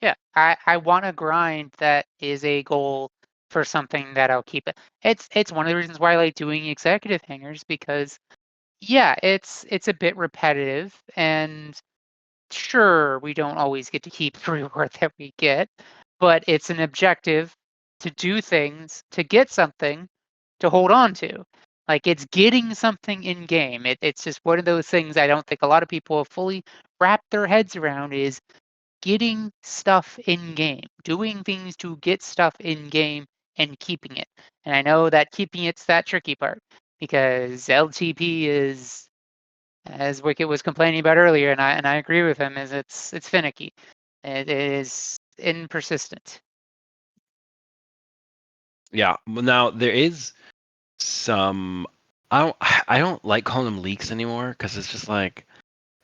Yeah, I want a grind that is a goal for something that I'll keep it. It's one of the reasons why I like doing executive hangers because yeah, it's a bit repetitive and sure we don't always get to keep the reward that we get, but it's an objective to do things to get something to hold on to. Like it's getting something in game. It's just one of those things I don't think a lot of people have fully wrapped their heads around is getting stuff in game, doing things to get stuff in game and keeping it. And I know that keeping it's that tricky part because LTP is, as Wicket was complaining about earlier, and I agree with him, is it's finicky. It is inconsistent. Yeah. Well, now there is some. I don't like calling them leaks anymore because it's just like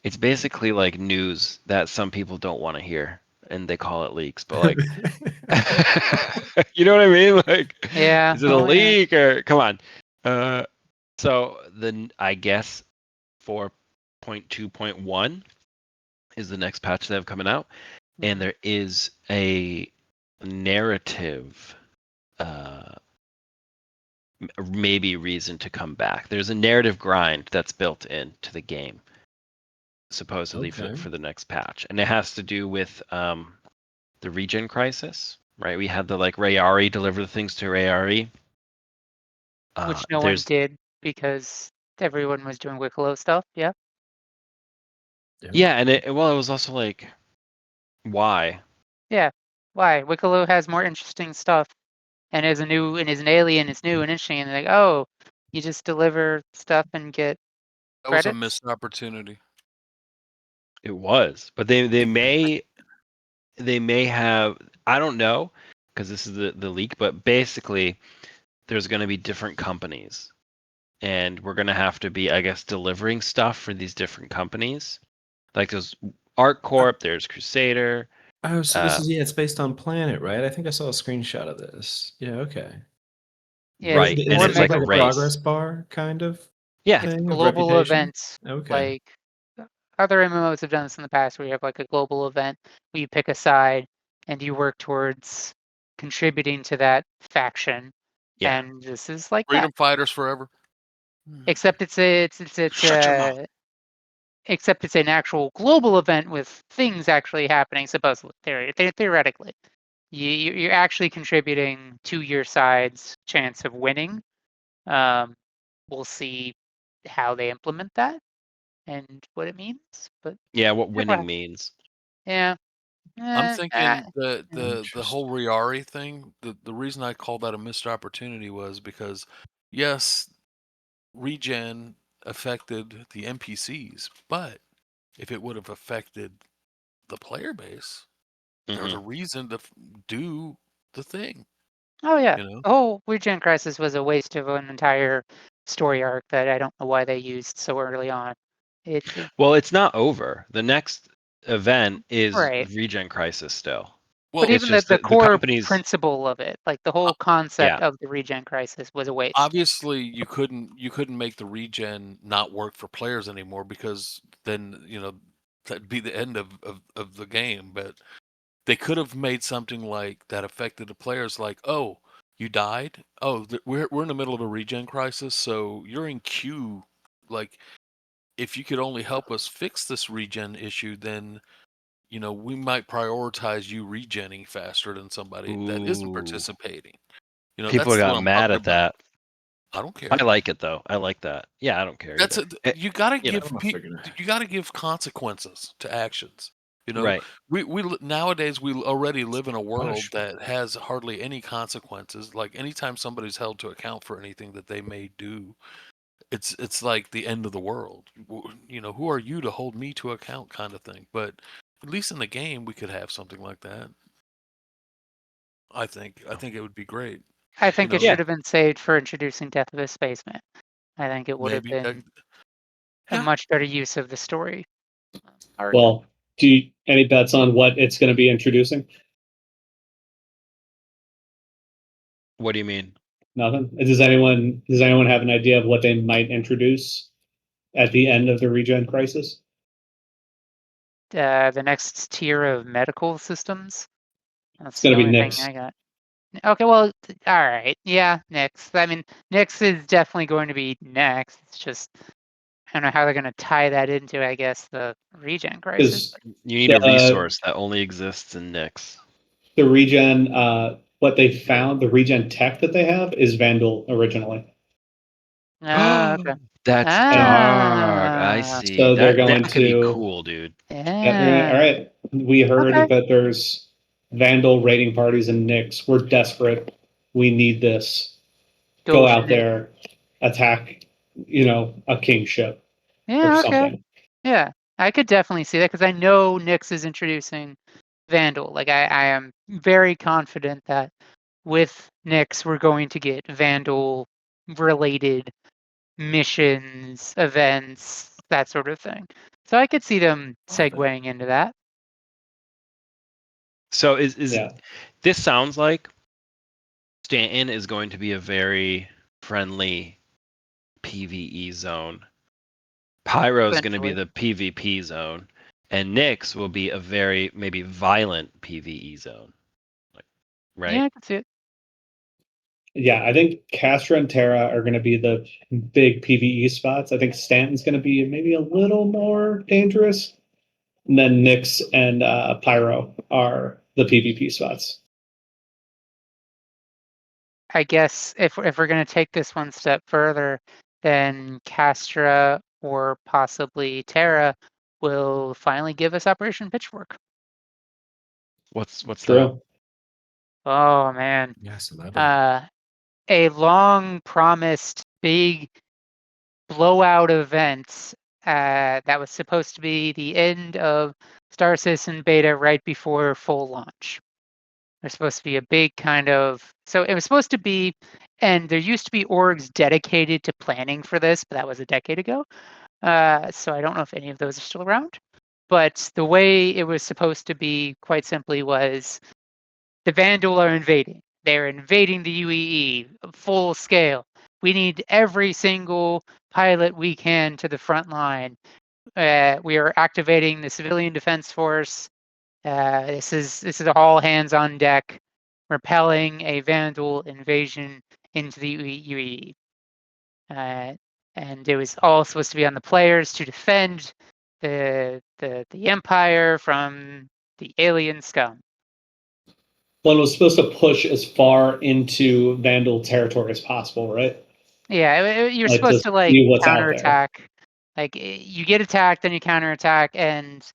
it's basically like news that some people don't want to hear, and they call it leaks. But like, you know what I mean? Like, Yeah. is it a Oh yeah. leak or come on? So then I guess 4.2.1 is the next patch they have coming out, and there is a narrative. Maybe reason to come back. There's a narrative grind that's built into the game, supposedly Okay. for the next patch, and it has to do with the Regen Crisis. Right, we had the like Rayari deliver the things to Rayari. Which no one There's did because everyone was doing Wicklow stuff. Yeah. yeah, and it was also like why? Yeah. Why? Wicklow has more interesting stuff and is an alien, it's new and interesting, and they're like, oh, you just deliver stuff and get That was a credits? missed opportunity. It was, but they may have, I don't know because this is the leak, but basically there's going to be different companies and we're going to have to be, I guess, delivering stuff for these different companies. Like there's Arc Corp, there's Crusader. Oh, so this is it's based on Planet, right? I think I saw a screenshot of this. Yeah, okay. Yeah, Right, it's and more it's like a like a race. progress bar kind of Yeah, it's thing of global reputation. events. Okay. Like other MMOs have done this in the past where you have like a global event where you pick a side and you work towards contributing to that faction. yeah. And this is like Freedom that. fighters forever. Except Shut your mouth. except it's an actual global event with things actually happening, supposedly, theoretically. You're actually contributing to your side's chance of winning. We'll see how they implement that and what it means. But Yeah, what check it winning out. means. Yeah. I'm Eh, thinking the yeah. the whole Riari thing. The reason I call that a missed opportunity was because yes, regen affected the NPCs, but if it would have affected the player base, there's a Mhm. reason to do the thing. Oh yeah. You know, The whole Regen Crisis was a waste of an entire story arc that I don't know why they used so early on. It Well, it's not over. The next event is right. Regen Crisis still. But well, It's even just the the core companies. principle of it, like the whole o- concept Yeah. of the Regen Crisis was a waste. obviously you couldn't make the regen not work for players anymore because then that'd be the end of the game. But they could have made something like that affected the players, like, oh, you died. Oh, we're in the middle of a regen crisis, so you're in queue. Like, if you could only help us fix this regen issue, then we might prioritize you regenning faster than somebody that isn't Ooh. participating. People That's what got I'm mad talking at about. that. I don't I care. like it though. I like that. Yeah, I don't care That's either. you got to You know, give I'm a figure. you got to give consequences to actions. right. Nowadays we already live in a world Punishment. that has hardly any consequences. Like anytime somebody's held to account for anything that they may do, it's like the end of the world. Who are you to hold me to account, kind of thing. But at least in the game, we could have something like that. I think it would be great. I think it Yeah. should have been saved for introducing Death of a Spaceman. I think it would have Maybe. been a Yeah. much better use of the story arc. Well, any bets on what it's going to be introducing? What do you mean? Nothing. Does anyone have an idea of what they might introduce at the end of the Regen Crisis? the next tier of medical systems. That's It's gonna the be only thing Nyx. I got. Okay, well, all right, yeah, Nyx. I mean, Nyx is definitely going to be next. It's just I don't know how they're going to tie that into, I guess, the Regen Crisis. Because You need a resource that only exists in Nyx. the regen, what they found, the regen tech that they have is Vandal originally. Okay. That's dark. I Ah, see. So they're That going could be to. cool, dude. Yeah, they're gonna, all yeah. right. We heard Okay. that there's Vandal raiding parties in Nyx. We're desperate. We need this. Go for out Nyx. there, attack, a kingship or Yeah, okay. something. Yeah, I could definitely see that because I know Nyx is introducing Vandal. Like, I am very confident that with Nyx, we're going to get Vandal related missions, events, that sort of thing. So I could see them Love it. segueing into that. So is Yeah. this sounds like Stanton is going to be a very friendly PvE zone. Pyro is going to be the PvP zone, and Nyx will be a very maybe violent PvE zone. Right? Yeah, I could see it. Yeah, I think Castra and Terra are going to be the big PvE spots. I think Stanton's going to be maybe a little more dangerous. And then Nyx and Pyro are the PvP spots. I guess if we're going to take this one step further, then Castra or possibly Terra will finally give us Operation Pitchfork. What's that? True. Oh man, Yes, a long promised big blowout event that was supposed to be the end of Star Citizen Beta right before full launch. There's supposed to be a big so it was supposed to be, and there used to be orgs dedicated to planning for this, but that was a decade ago. So I don't know if any of those are still around. But the way it was supposed to be, quite simply, was the Vandal are invading. They're invading the UEE full scale. We need every single pilot we can to the front line. We are activating the Civilian Defense Force. This is all hands on deck, repelling a Vandal invasion into the UEE. And it was all supposed to be on the players to defend the Empire from the alien scum. Well, it was supposed to push as far into Vandal territory as possible, right? Yeah, you're Like supposed to to see what's out there. counterattack. Like you get attacked, then you counterattack, and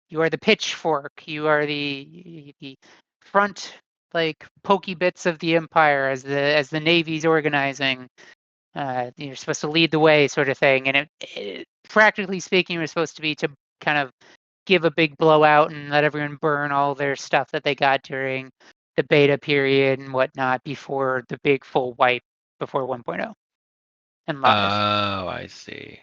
you are the pitchfork. You are the front pokey bits of the empire as the navy's organizing. You're supposed to lead the way, sort of thing. And it practically speaking, was supposed to be to kind of give a big blowout and let everyone burn all their stuff that they got during the beta period and whatnot before the big full wipe before 1.0 and live. Oh, I see.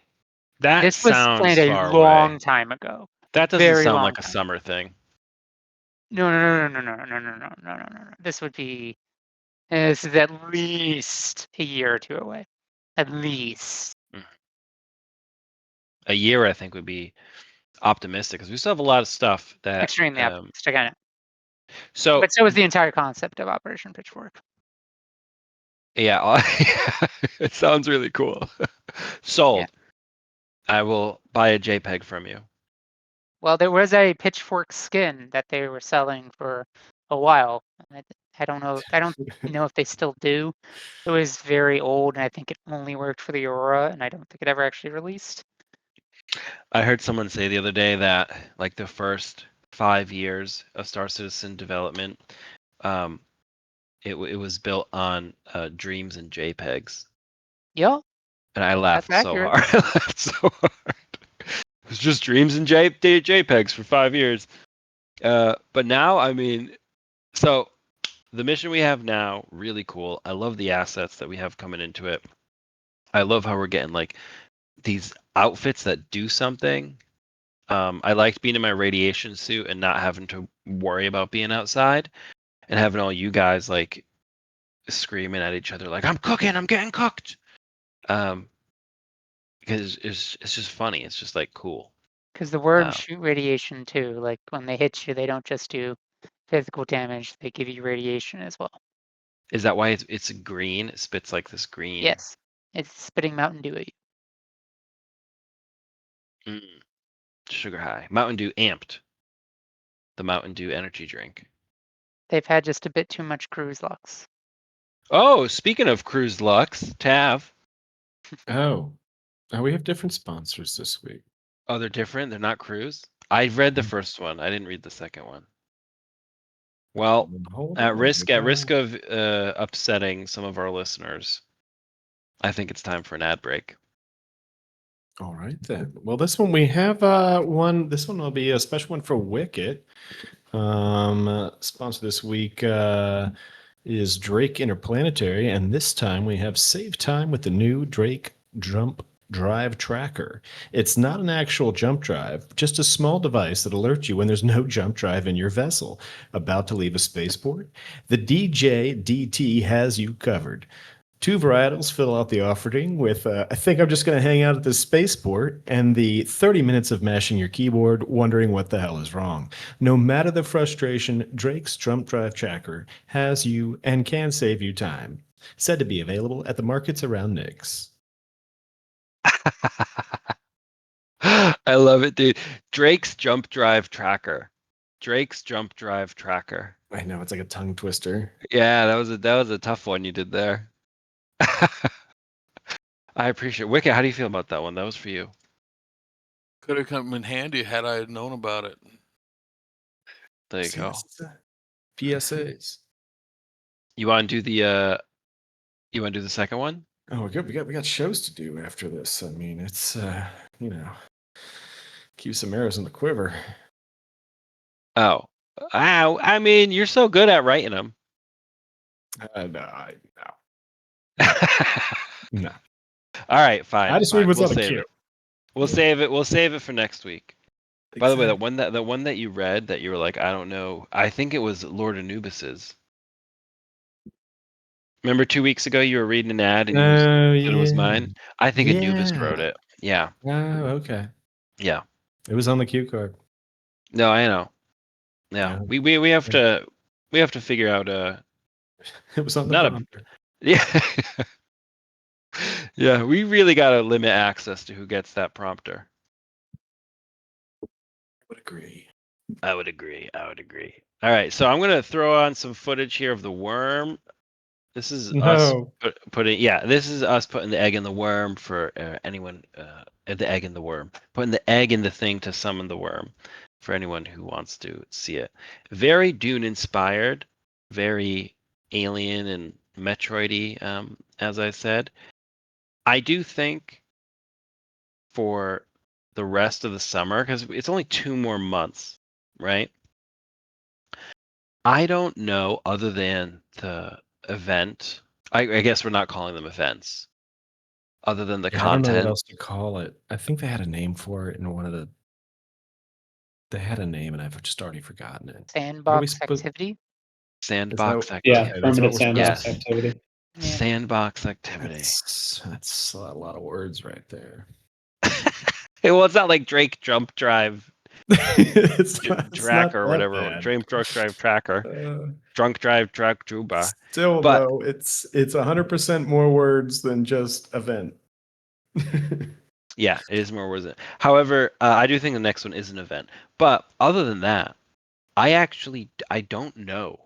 That This was sounds planned a far long away. time ago. That doesn't Very sound long like a time. summer thing. No. This would be. This is at least a year or two away. At least. A year, I think, would be optimistic because we still have a lot of stuff that. Extremely optimistic, I know. So, But so is the entire concept of Operation Pitchfork. yeah, it sounds really cool. Sold. Yeah. I will buy a JPEG from you. Well, there was a Pitchfork skin that they were selling for a while. I don't know. I don't know if they still do. It was very old, and I think it only worked for the Aurora, and I don't think it ever actually released. I heard someone say the other day that like the first 5 years of Star Citizen development, it was built on dreams and JPEGs, Yeah, and I laughed that's so accurate. hard. I laughed so hard. It was just dreams and JPEGs for 5 years. But now, I mean, so the mission we have now, really cool. I love the assets that we have coming into it. I love how we're getting like these outfits that do something. I liked being in my radiation suit and not having to worry about being outside and having all you guys like screaming at each other like I'm cooking, I'm getting cooked. Because it's just funny. It's just like cool. Because the worms Oh. shoot radiation too. Like when they hit you, they don't just do physical damage; they give you radiation as well. Is that why it's green? It spits like this green. Yes, it's spitting Mountain Dew at you. Sugar high. Mountain Dew amped. The Mountain Dew energy drink. They've had just a bit too much Cruz Lux. Oh, speaking of Cruz Lux, Tav. Oh, we have different sponsors this week. Oh, they're different. They're not Cruz. I read the first one. I didn't read the second one. Well, Hold at on, risk we got- of upsetting some of our listeners, I think it's time for an ad break. All right then. Well, this one we have one. This one will be a special one for Wicket. Sponsor this week is Drake Interplanetary, and this time we have Save Time with the new Drake Jump Drive Tracker. It's not an actual jump drive, just a small device that alerts you when there's no jump drive in your vessel about to leave a spaceport. The DJ-DT has you covered. 2 varietals fill out the offering with, I think I'm just going to hang out at this spaceport, and the 30 minutes of mashing your keyboard, wondering what the hell is wrong. No matter the frustration, Drake's Jump Drive Tracker has you and can save you time. Said to be available at the markets around Nix. I love it, dude. Drake's Jump Drive Tracker. Drake's Jump Drive Tracker. I know, it's like a tongue twister. Yeah, that was a tough one you did there. I appreciate it. Wicket, how do you feel about that one? That was for you. Could have come in handy had I known about it. There you go. PSAs. You want to do the second one? Oh, we're good. We got shows to do after this. I mean, it's keep some arrows in the quiver. Oh, I mean, you're so good at writing them. No. All right, fine. I just fine. read what's We'll on the save queue. it. We'll save it. We'll save it for next week. By the way, the one that you read that you were like, I don't know. I think it was Lord Anubis's. Remember 2 weeks ago you were reading an ad and you said it was mine? I think Anubis wrote it. Yeah. Oh, okay. Yeah. It was on the cue card. No, I know. Yeah. We have to figure out It was on the not prompter. yeah. Yeah, we really got to limit access to who gets that prompter. Would agree. I would agree. All right, so I'm gonna throw on some footage here of the worm. This is us putting. Yeah, this is us putting the egg in the worm for anyone. The egg in the worm. Putting the egg in the thing to summon the worm. For anyone who wants to see it. Very Dune inspired. Very Alien and Metroidy. As I said, I do think for the rest of the summer, because it's only 2 more months, right? I don't know, other than the event. I guess we're not calling them events. Other than the I don't know what content. else to call it. I think they had a name for it in one of the. They had a name, and I've just already forgotten it. Sandbox activity. Sandbox that- activity. Yeah, permanent sandbox Yes. activity. Yeah. Sandbox activity. That's a lot of words right there. Well, it's not like Drake Jump Drive it's Tracker or that whatever. bad. Drake Drunk Drive Tracker. Drunk Drive Track Juba. Still, But- though, it's 100% more words than just event. Yeah, it is more worth it. However, I do think the next one is an event. But other than that, I don't know.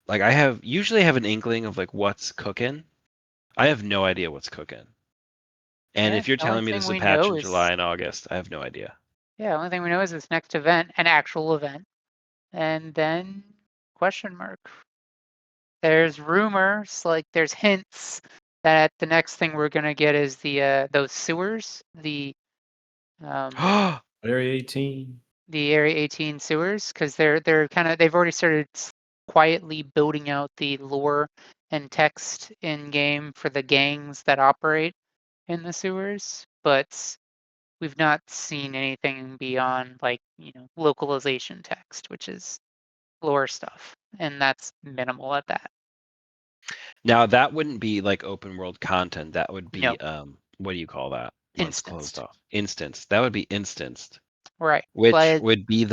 Like I usually have an inkling of like what's cooking. I have no idea what's cooking. And Yeah, if you're the only telling me thing there's a we patch know in is- July and August, I have no idea. Yeah, the only thing we know is this next event, an actual event, and then question mark. There's rumors, like there's hints that the next thing we're gonna get is the those sewers, the Area 18. the Area 18 sewers, because they're kind of they've already started quietly building out the lore and text in game for the gangs that operate in the sewers, but we've not seen anything beyond like localization text, which is lore stuff, and that's minimal at that. Now that wouldn't be like open world content. That would be No. what do you call that? When it's closed Instanced. off. Instanced. That would be instanced. Right. which But would be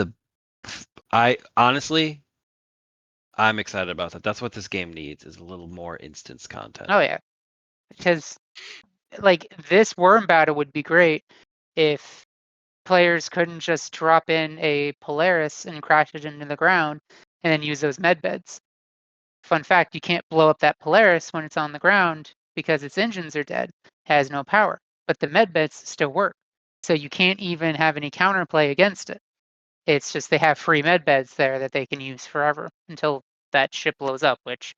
I'm excited about that. That's what this game needs, is a little more instance content. oh yeah, because like this worm battle would be great if players couldn't just drop in a Polaris and crash it into the ground and then use those med beds. Fun fact, you can't blow up that Polaris when it's on the ground because its engines are dead, has no power, but the med beds still work. So you can't even have any counterplay against it. It's just they have free med beds there that they can use forever until that ship blows up, which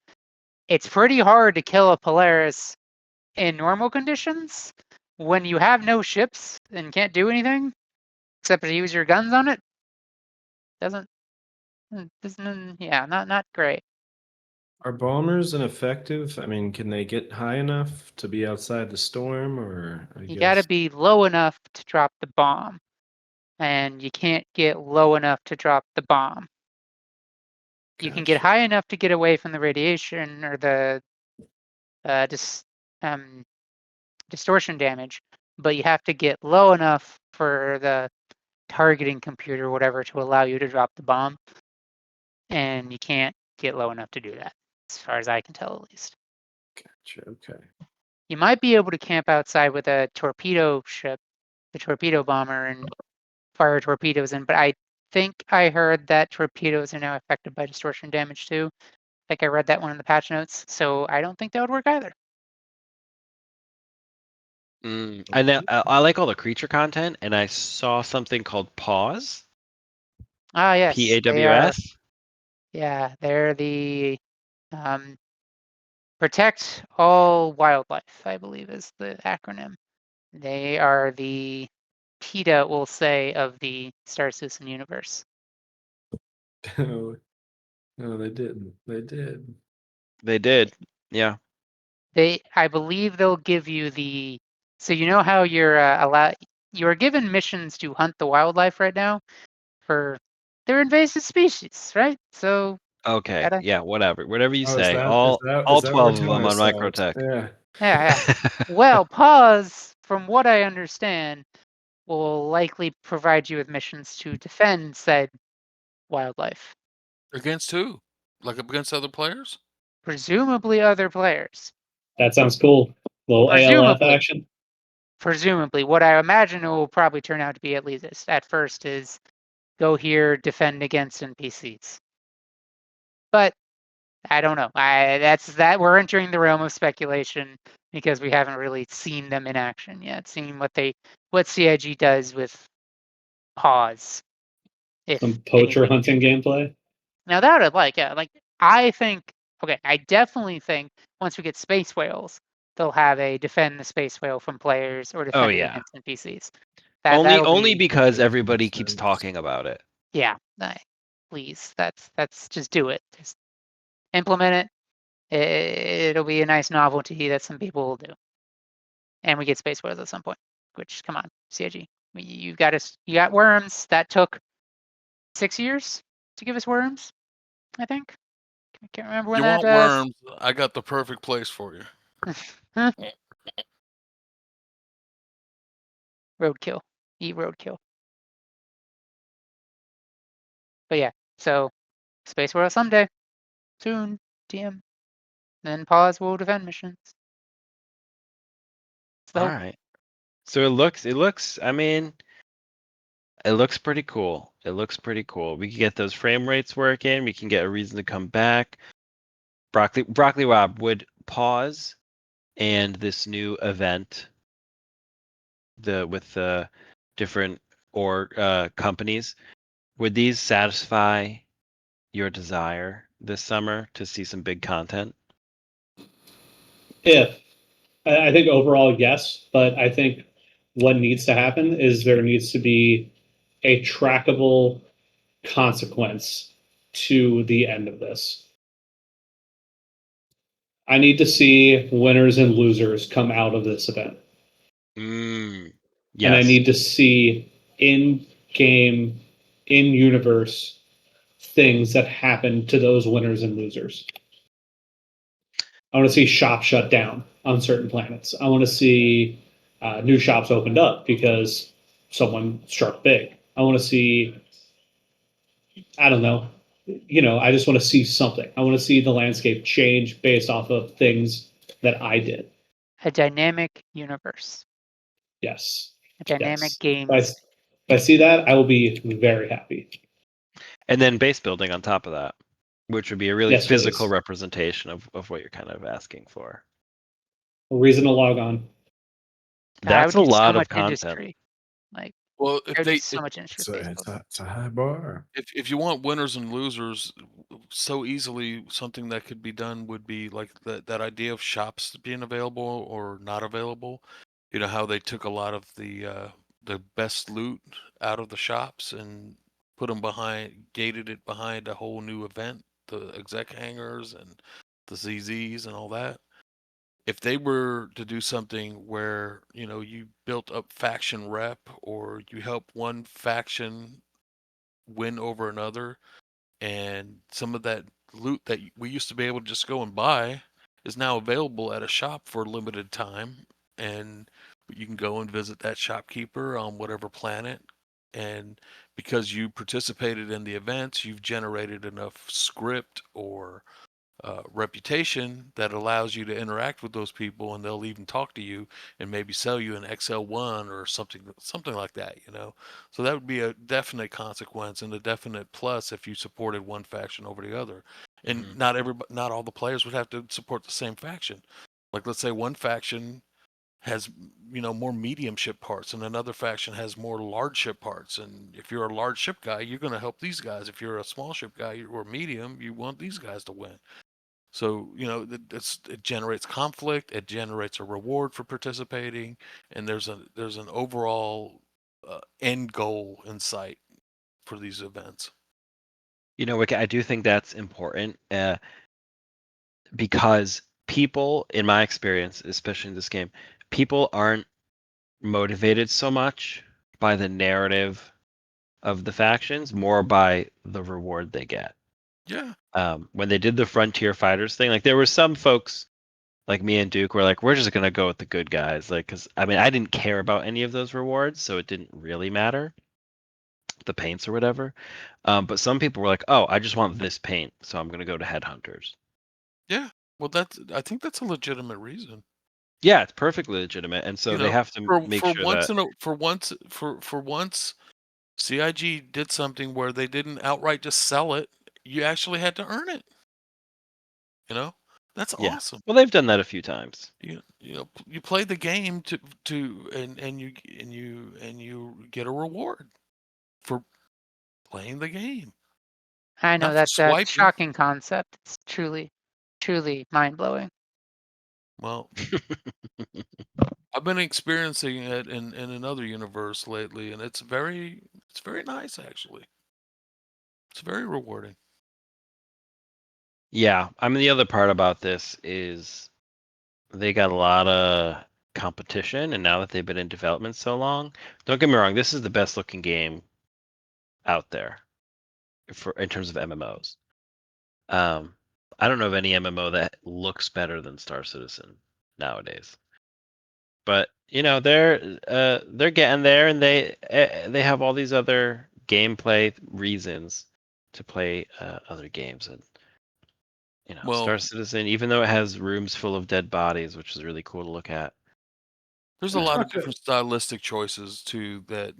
it's pretty hard to kill a Polaris in normal conditions when you have no ships and can't do anything except to use your guns on it. Doesn't yeah, not great. Are bombers ineffective? I mean, can they get high enough to be outside the storm, or I You got to guess be low enough to drop the bomb, and you can't get low enough to drop the bomb. You can get Gotcha. high enough to get away from the radiation or the distortion damage, but you have to get low enough for the targeting computer or whatever to allow you to drop the bomb, and you can't get low enough to do that, as far as I can tell at least. Gotcha. Okay. You might be able to camp outside with a torpedo ship, the torpedo bomber, and fire torpedoes in, but I think I heard that torpedoes are now affected by distortion damage too. Like I read that one in the patch notes, so I don't think that would work either. I know I like all the creature content, and I saw something called Pause. Ah, yes, they are. PAWS. Yeah, they're the Protect All Wildlife, I believe is the acronym. They are the PETA, we'll say, of the Star Citizen universe. Oh, no, they didn't. They did. They did. Yeah. I believe they'll give you the. So you know how you're given missions to hunt the wildlife right now for their invasive species, right? So Okay. gotta, Yeah. Whatever you Oh, is say. that is All that all is that what we're 12 of telling them on ourselves? Microtech. Yeah. yeah. Well, Pause, from what I understand, will likely provide you with missions to defend said wildlife, Against who? Like against other players? presumably other players. That sounds cool. Little ALF Presumably. action. Presumably, what I imagine it will probably turn out to be, at least at first, is go here, defend against NPCs. But I don't know. We're entering the realm of speculation because we haven't really seen them in action yet. Seen what CIG does with Pause, if Some any poacher leaks. hunting gameplay. Now that I'd like, yeah, like I think. Okay, I definitely think once we get space whales, they'll have a defend the space whale from players or Oh defend it yeah. against NPCs. Only That'll only be. because Yeah, everybody makes keeps sense. talking about it. Yeah, please. That's just do it. Just implement it. It'll be a nice novelty that some people will do. And we get space whales at some point. Which, come on, CIG, you got worms. That took 6 years to give us worms, I think. I can't remember when You that want worms? I got the perfect place for you. roadkill. Eat roadkill. But yeah, so space whale someday, soon, TM. Then Pause will defend missions. It's the All hope. right. So I mean, it looks pretty cool. It looks pretty cool. We can get those frame rates working. We can get a reason to come back. Broccoli Rob, would Pause and this new event, with the different companies, would these satisfy your desire this summer to see some big content? I think overall, yes, but I think what needs to happen is there needs to be a trackable consequence to the end of this. I need to see winners and losers come out of this event. Yes. And I need to see in-game, in-universe things that happen to those winners and losers. I want to see shops shut down on certain planets. I want to see new shops opened up because someone struck big. I want to see, I don't know, I just want to see something. I want to see the landscape change based off of things that I did. A dynamic universe, Yes. a dynamic Yes. games. If I see that, I will be very happy. And then base building on top of that, which would be a really Yes, physical please. representation of what you're kind of asking for. A reason to log on. That That's would a be so lot of much content. industry. Like Well, there would be so much industry. So with it's Facebook. it's a high bar. if you want winners and losers so easily, something that could be done would be like that idea of shops being available or not available. You know how they took a lot of the best loot out of the shops and gated it behind a whole new event, the exec hangers and the ZZs and all that. If they were to do something where, you built up faction rep or you help one faction win over another, and some of that loot that we used to be able to just go and buy is now available at a shop for a limited time, and you can go and visit that shopkeeper on whatever planet, and because you participated in the events, you've generated enough script or reputation that allows you to interact with those people, and they'll even talk to you and maybe sell you an XL1 or something like that. So that would be a definite consequence and a definite plus if you supported one faction over the other. And not all the players would have to support the same faction. Like, let's say one faction has more medium ship parts and another faction has more large ship parts, and if you're a large ship guy, you're going to help these guys. If you're a small ship guy or medium, you want these guys to win. So, it generates conflict, it generates a reward for participating, and there's an overall end goal in sight for these events. Wick, I do think that's important because people, in my experience, especially in this game, people aren't motivated so much by the narrative of the factions, more by the reward they get. Yeah. When they did the Frontier Fighters thing, like there were some folks like me and Duke were like, we're just gonna go with the good guys, like, because I didn't care about any of those rewards, so it didn't really matter, the paints or whatever. But some people were like, oh, I just want this paint, so I'm gonna go to Headhunters. Yeah. Well, I think that's a legitimate reason. Yeah, it's perfectly legitimate, and so they have to make for sure once that for once, CIG did something where they didn't outright just sell it. You actually had to earn it. That's yeah. awesome. Well, they've done that a few times. You play the game and you get a reward for playing the game. I know Not for that's a swiping. shocking concept. It's truly, truly mind blowing. Well, I've been experiencing it in another universe lately, and it's very nice actually. It's very rewarding. Yeah, the other part about this is they got a lot of competition, and now that they've been in development so long, don't get me wrong, this is the best looking game out there in terms of MMOs. I don't know of any MMO that looks better than Star Citizen nowadays. But they're getting there, and they have all these other gameplay reasons to play other games, and Well, Star Citizen, even though it has rooms full of dead bodies, which is really cool to look at. there's a lot of different stylistic choices too that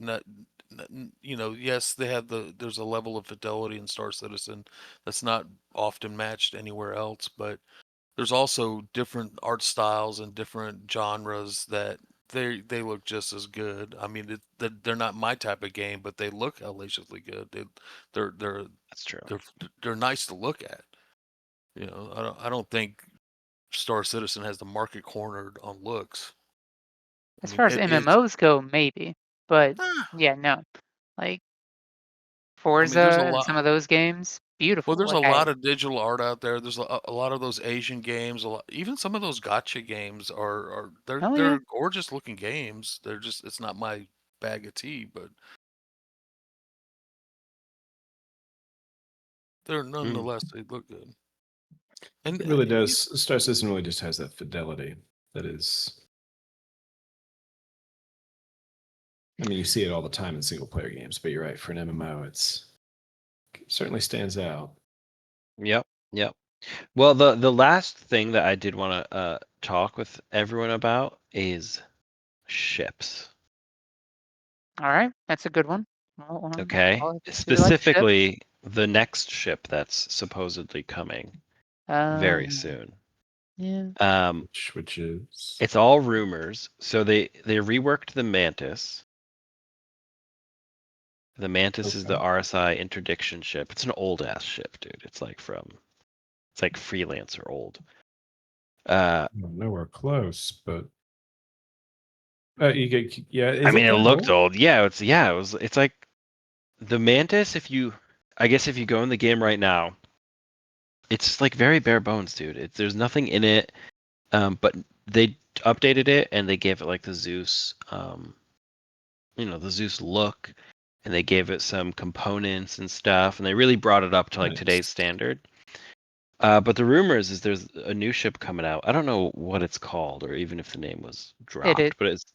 yes, there's a level of fidelity in Star Citizen that's not often matched anywhere else, but there's also different art styles and different genres that they look just as good. They're not my type of game, but they look hellaciously good. They're That's true. they're nice to look at. I don't think Star Citizen has the market cornered on looks. As far as It's MMOs go, maybe, but ah, yeah, no. Like there's Forza a and lot. some of those games, beautiful. Well, there's Like a lot of digital art out there. There's a lot of those Asian games. Even some of those gotcha games are they're oh yeah, they're gorgeous looking games. It's not my bag of tea, but they're nonetheless they look good. And It really does. Star Citizen really just has that fidelity that is I mean, you see it all the time in single player games, but you're right. For an MMO, it certainly stands out. Yep. Well, the last thing that I did want to talk with everyone about is ships. All right, that's a good one. Okay, I'll- we like ships. specifically the next ship that's supposedly coming very Um, soon. Yeah. Which is It's all rumors. So they reworked the Mantis. The Mantis is the Okay. RSI interdiction ship. It's an old ass ship, dude. It's like freelancer old. Nowhere close, but you get I mean, it that looked old? old. It's like the Mantis. If you go in the game right now, it's like very bare bones, dude. There's nothing in it. But they updated it and they gave it like the Zeus, the Zeus look, and they gave it some components and stuff, and they really brought it up to like Nice. today's standard. But the rumor is there's a new ship coming out. I don't know what it's called, or even if the name was dropped. It But it's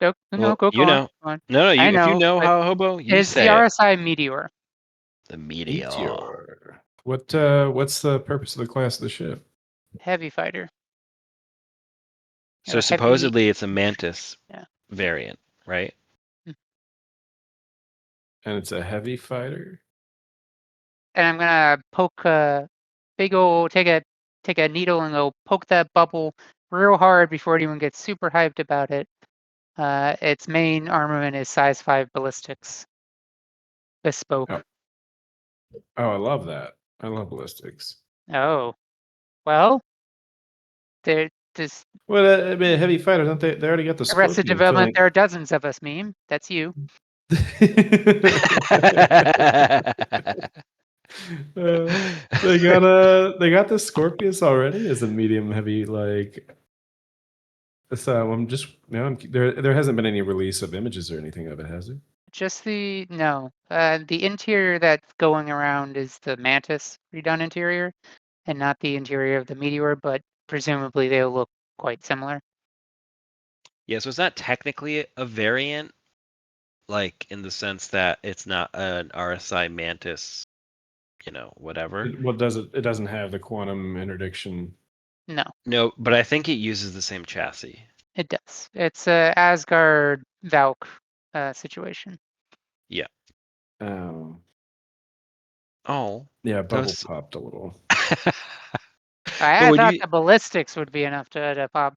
no, well, go you on. know, Go on. no, I if you know, know but how Hobo, you it's the say it. RSI Meteor. The Meteor. Meteor. What's the purpose of the class of the ship? Heavy fighter. So Or heavy. supposedly it's a Mantis Yeah. variant, right? And it's a heavy fighter. And I'm gonna poke a big old take a needle and go poke that bubble real hard before anyone gets super hyped about it. Its main armament is size 5 ballistics. Bespoke. Oh, I love that. I love ballistics. Oh. Well, this Well, I mean, heavy fighter, don't they? They already got the Arrested Scorpion Development, thing. there are dozens of us, meme. That's you. They got the Scorpius already as a medium heavy like. So I'm just there hasn't been any release of images or anything of it, has there? Just the interior that's going around is the Mantis redone interior, and not the interior of the Meteor, but presumably they'll look quite similar. Yeah, so it's not technically a variant, like in the sense that it's not an RSI Mantis, whatever. What does it? It doesn't have the quantum interdiction. No, No, but I think it uses the same chassis. it does. It's a Asgard Valk situation. Yeah. Oh. Oh. Yeah, bubble Those... popped a little. I would thought you- the ballistics would be enough to pop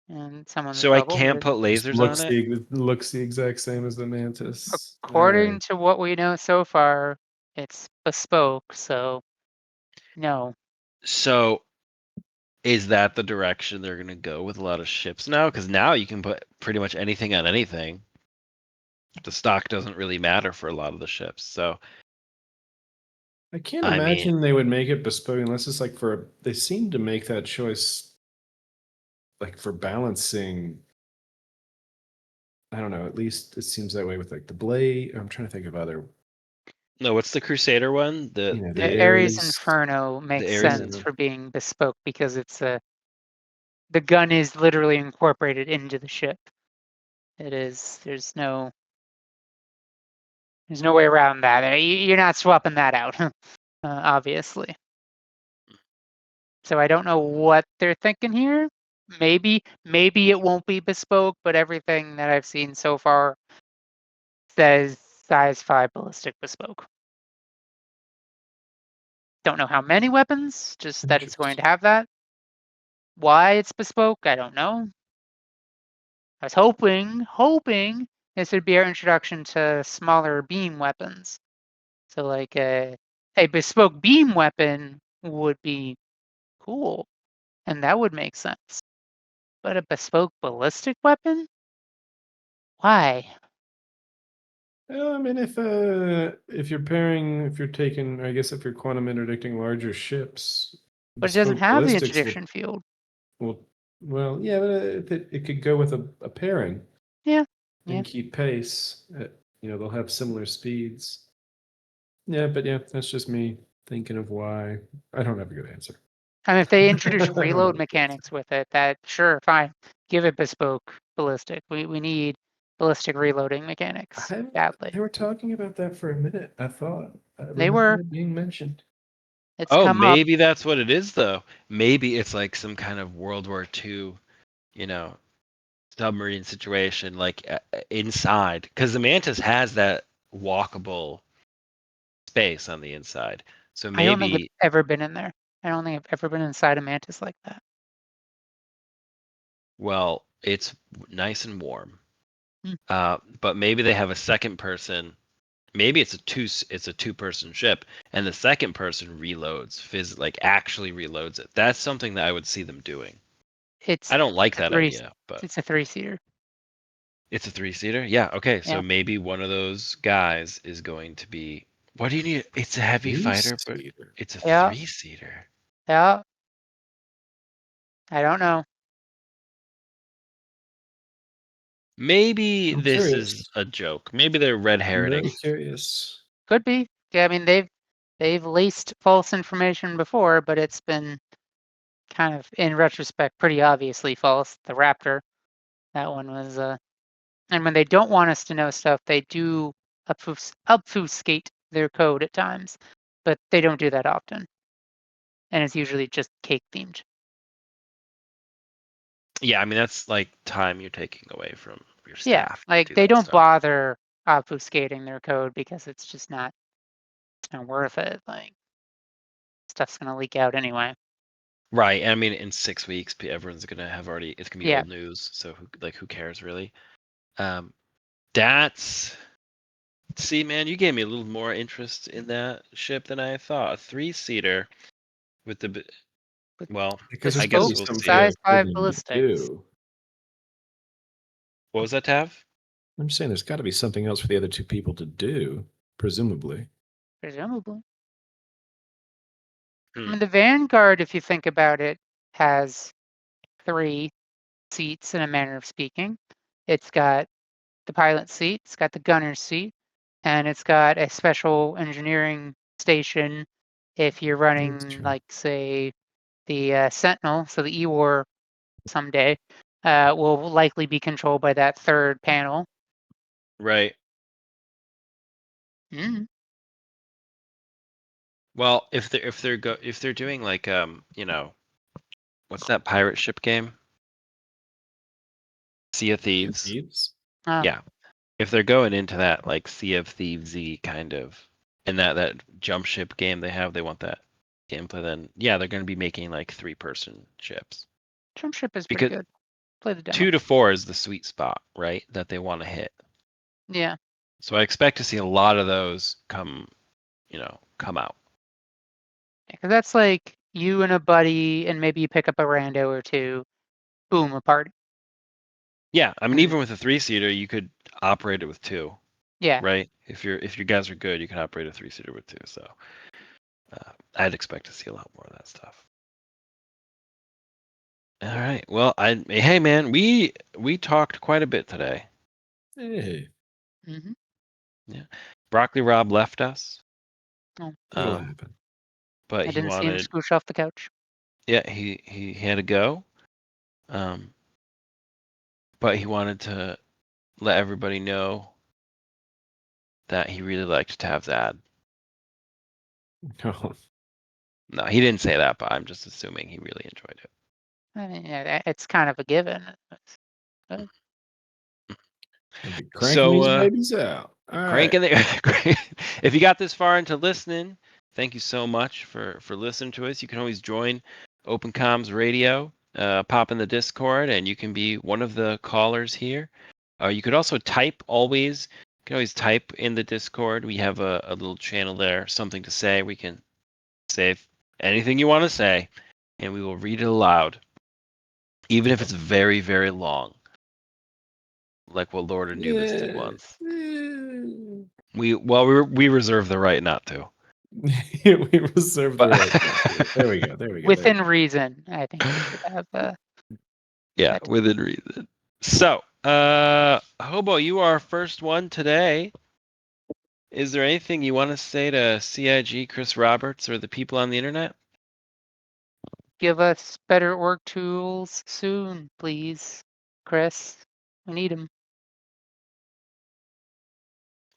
in someone's So I bubble. can't but put Just lasers on it? looks the exact same as the Mantis. according to what we know so far, it's bespoke, so no. So is that the direction they're going to go with a lot of ships now? Because now you can put pretty much anything on anything. The stock doesn't really matter for a lot of the ships. So I can't I imagine they would make it bespoke unless it's like they seem to make that choice like for balancing. I don't know, at least it seems that way with like the blade. I'm trying to think of other. no, what's the Crusader one? The The Ares Inferno makes Ares sense for being bespoke because it's the gun is literally incorporated into the ship. It is. There's no way around that. You're not swapping that out, obviously. So I don't know what they're thinking here. Maybe it won't be bespoke, but everything that I've seen so far says size 5 ballistic bespoke. Don't know how many weapons, just that it's going to have that. Why it's bespoke, I don't know. I was hoping this would be our introduction to smaller beam weapons. So like a bespoke beam weapon would be cool, and that would make sense. But a bespoke ballistic weapon? Why? Well, I mean, if you're taking, I guess if you're quantum interdicting larger ships, But it doesn't bespoke have the ballistics interdiction field. well, yeah, but it could go with a pairing. Yeah. And keep pace. They'll have similar speeds. Yeah, but yeah, that's just me thinking of why. I don't have a good answer. And if they introduce I don't reload know. mechanics with it, that sure, fine. Give it bespoke ballistic. We need ballistic reloading mechanics badly. They were talking about that for a minute. I thought I They remember were. it being mentioned. It's Oh, come up. maybe that's what it is, though. Maybe it's like some kind of World War II, you know, submarine situation, like inside, because the Mantis has that walkable space on the inside. So I don't think I've maybe, ever been in there. I don't think I've ever been inside a Mantis like that. well, it's nice and warm. Hmm. But maybe they have a second person. Maybe it's a two-person ship, and the second person reloads, like actually reloads it. That's something that I would see them doing. It's I don't like a that three. idea, but It's a 3-seater. it's a three-seater. Yeah, okay. So Yeah. maybe one of those guys is going to be. What do you need? It's a heavy fighter, but Three-seater. it's a Yeah. three-seater. Yeah. I don't know. Maybe I'm this curious. is a joke. Maybe they're red I'm very herring. curious. Could be. Yeah, I mean they've laced false information before, but it's been kind of, in retrospect, pretty obviously false. The Raptor, that one was. And when they don't want us to know stuff, they do obfuscate their code at times, but they don't do that often, and it's usually just cake themed. Yeah, I mean that's like time you're taking away from your Yeah, staff to like do they that don't stuff. bother obfuscating their code because it's just not worth it. Like stuff's gonna leak out anyway. Right. I mean, in 6 weeks, everyone's gonna have already. It's gonna be Yeah. old news. So, who cares really? That's. See, man, you gave me a little more interest in that ship than I thought. A three-seater with the. Well, Because I there's got to guess be Bespoke we'll something see. there size for 5 them to ballistics. do. What was that, Tav? I'm just saying there's got to be something else for the other two people to do, presumably. Presumably. I Hmm. mean, the Vanguard, if you think about it, has 3 seats in a manner of speaking. It's got the pilot seat, it's got the gunner's seat, and it's got a special engineering station if you're That's running, true. like, say, the Sentinel, so the E-War someday will likely be controlled by that third panel. Right. Mm. Well, if they're doing like what's that pirate ship game? Sea of Thieves. Thieves? Yeah. If they're going into that like Sea of Thieves-y kind of, and that jump ship game they want that gameplay, then yeah, they're going to be making like 3-person ships. Jump ship is pretty Because good. Play the demo. 2 to 4 is the sweet spot, right? That they want to hit. Yeah. So I expect to see a lot of those come out. Because that's like you and a buddy, and maybe you pick up a rando or two. Boom, a party. Yeah, I mean, Mm. even with a 3-seater, you could operate it with 2, Yeah. right? If your guys are good, you can operate a 3-seater with 2. So I'd expect to see a lot more of that stuff. All right. Well, hey man, we talked quite a bit today. Hey, Hmm. Yeah, Broccoli Rob left us, Oh, that'll happen. but I he didn't see him wanted. scoosh off the couch. Yeah, he had to go. But he wanted to let everybody know that he really liked Tav's ad. Oh, No, he didn't say that, but I'm just assuming he really enjoyed it. I mean, yeah, it's kind of a given. I'll be cranking So, these babies out. All right. cranking the. If you got this far into listening, thank you so much for listening to us. You can always join Open Comms Radio, pop in the Discord, and you can be one of the callers here. You could also type always. You can always type in the Discord. We have a little channel there, something to say. We can say anything you want to say, and we will read it aloud, even if it's very, very long, like what Lord Anubis did once. We reserve the right not to. We reserve the right. There we go. There we go. Within reason, I think we should have. Yeah, That- within reason. So, Hobo, you are first one today. Is there anything you want to say to CIG, Chris Roberts, or the people on the internet? Give us better org tools soon, please, Chris. We need them.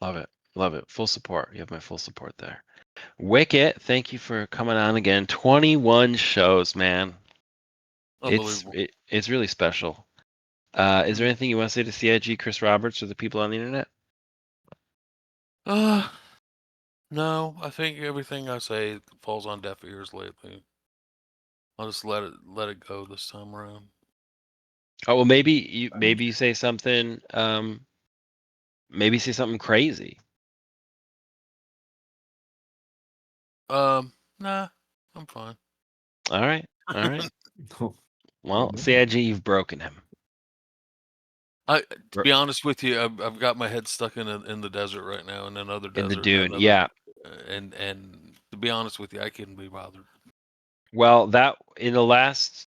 Love it. Love it. Full support. You have my full support there. Wicket, thank you for coming on again. 21 shows, man. Unbelievable. It's really special. Is there anything you want to say to CIG, Chris Roberts, or the people on the internet? No, I think everything I say falls on deaf ears lately. I'll just let it go this time around. Oh well, maybe you say something. Maybe say something crazy. Nah, I'm fine. All right. All right. Oh, Well, no. CIG, you've broken him. To be honest with you, I've got my head stuck in the desert right now, in another In the desert, dune, another, yeah. and to be honest with you, I couldn't be bothered. Well, that in the last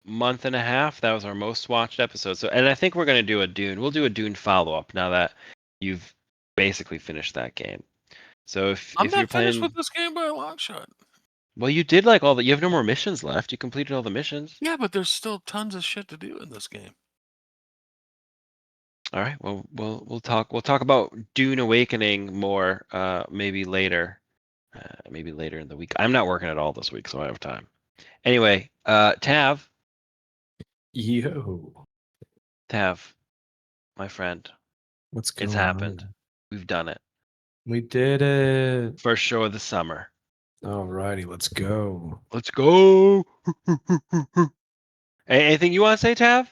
month and a half, that was our most watched episode. So, and I think we're gonna do a Dune. We'll do a Dune follow up now that you've basically finished that game. So I'm if you're not finished playing, with this game by a long shot. well, you did like all the. You have no more missions left. You completed all the missions. Yeah, but there's still tons of shit to do in this game. All right. Well, we'll talk. We'll talk about Dune Awakening more. Maybe later. Maybe later in the week. I'm not working at all this week, so I have time. Anyway, Tav, Yo, my friend, what's going it's happened. on? We've done it. We did it. First show of the summer. Alrighty, let's go. Let's go. Anything you want to say, Tav?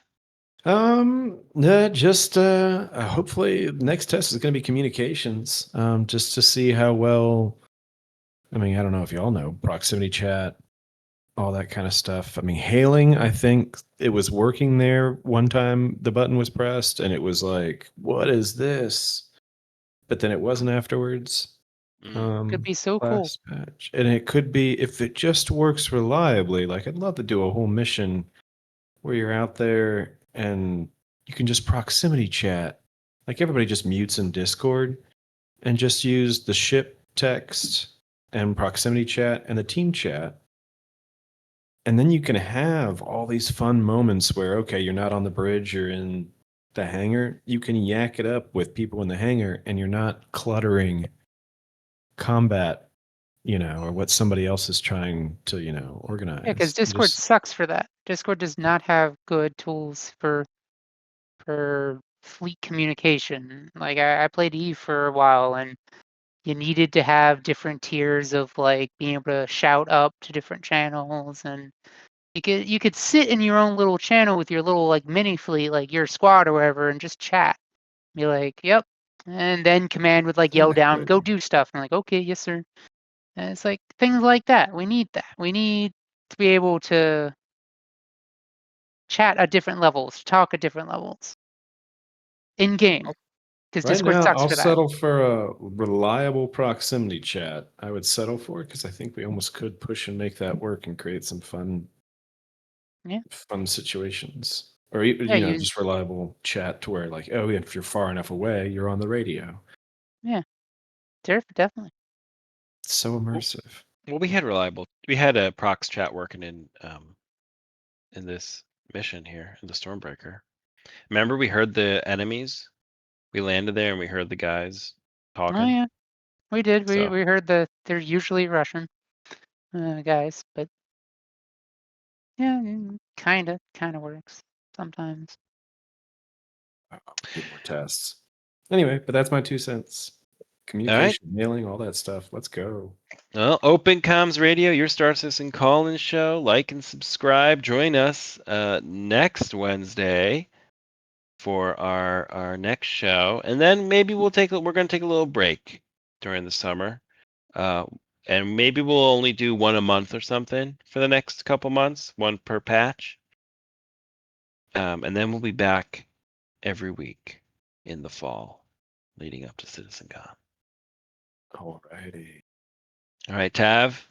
Just hopefully the next test is going to be communications. Just to see how well. I mean, I don't know if y'all know proximity chat, all that kind of stuff. I mean, hailing. I think it was working there one time. The button was pressed, and it was like, "What is this?" But then it wasn't afterwards. Could be so cool. Last patch, and it could be if it just works reliably. Like, I'd love to do a whole mission where you're out there and you can just proximity chat. Like everybody just mutes in Discord and just use the ship text and proximity chat and the team chat. And then you can have all these fun moments where, okay, you're not on the bridge, you're in the hangar. You can yak it up with people in the hangar and you're not cluttering combat, or what somebody else is trying to, organize. Yeah, because You Discord just- sucks for that. Discord does not have good tools for fleet communication. Like I played Eve for a while, and you needed to have different tiers of like being able to shout up to different channels, and you could sit in your own little channel with your little like mini fleet, like your squad or whatever, and just chat. Be like, yep. And then command would like yell down, go Exactly. do stuff. And like, okay, yes, sir. And it's like things like that. We need that. We need to be able to chat at different levels, talk at different levels in game. Because Right Discord now, sucks I'll for that. settle for a reliable proximity chat. I would settle for it because I think we almost could push and make that work and create some fun situations. Or Yeah, just reliable chat to where, like, oh, if you're far enough away, you're on the radio. Yeah, definitely. It's so immersive. Well, we had a prox chat working in this mission here in the Stormbreaker. Remember, we heard the enemies. We landed there and we heard the guys talking. Oh yeah, we did. We So- heard that they're usually Russian guys, but yeah, kind of works sometimes. Do more tests. Anyway, but that's my 2 cents. Communication, mailing, all that stuff. Let's go. Well, Open Comms Radio, your Star Citizen call-in show. Like and subscribe. Join us next Wednesday for our next show, and then maybe we're going to take a little break during the summer, and maybe we'll only do one a month or something for the next couple months, one per patch, and then we'll be back every week in the fall, leading up to CitizenCon. Alrighty. All right, Tav.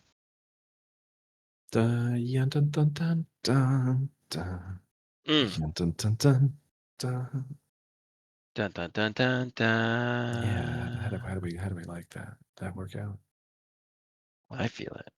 Dun, dun, dun, dun, dun, dun. Dun, dun, dun, dun, dun. Dun dun dun dun dun. Yeah, how do we like that? Did that work out? I feel it.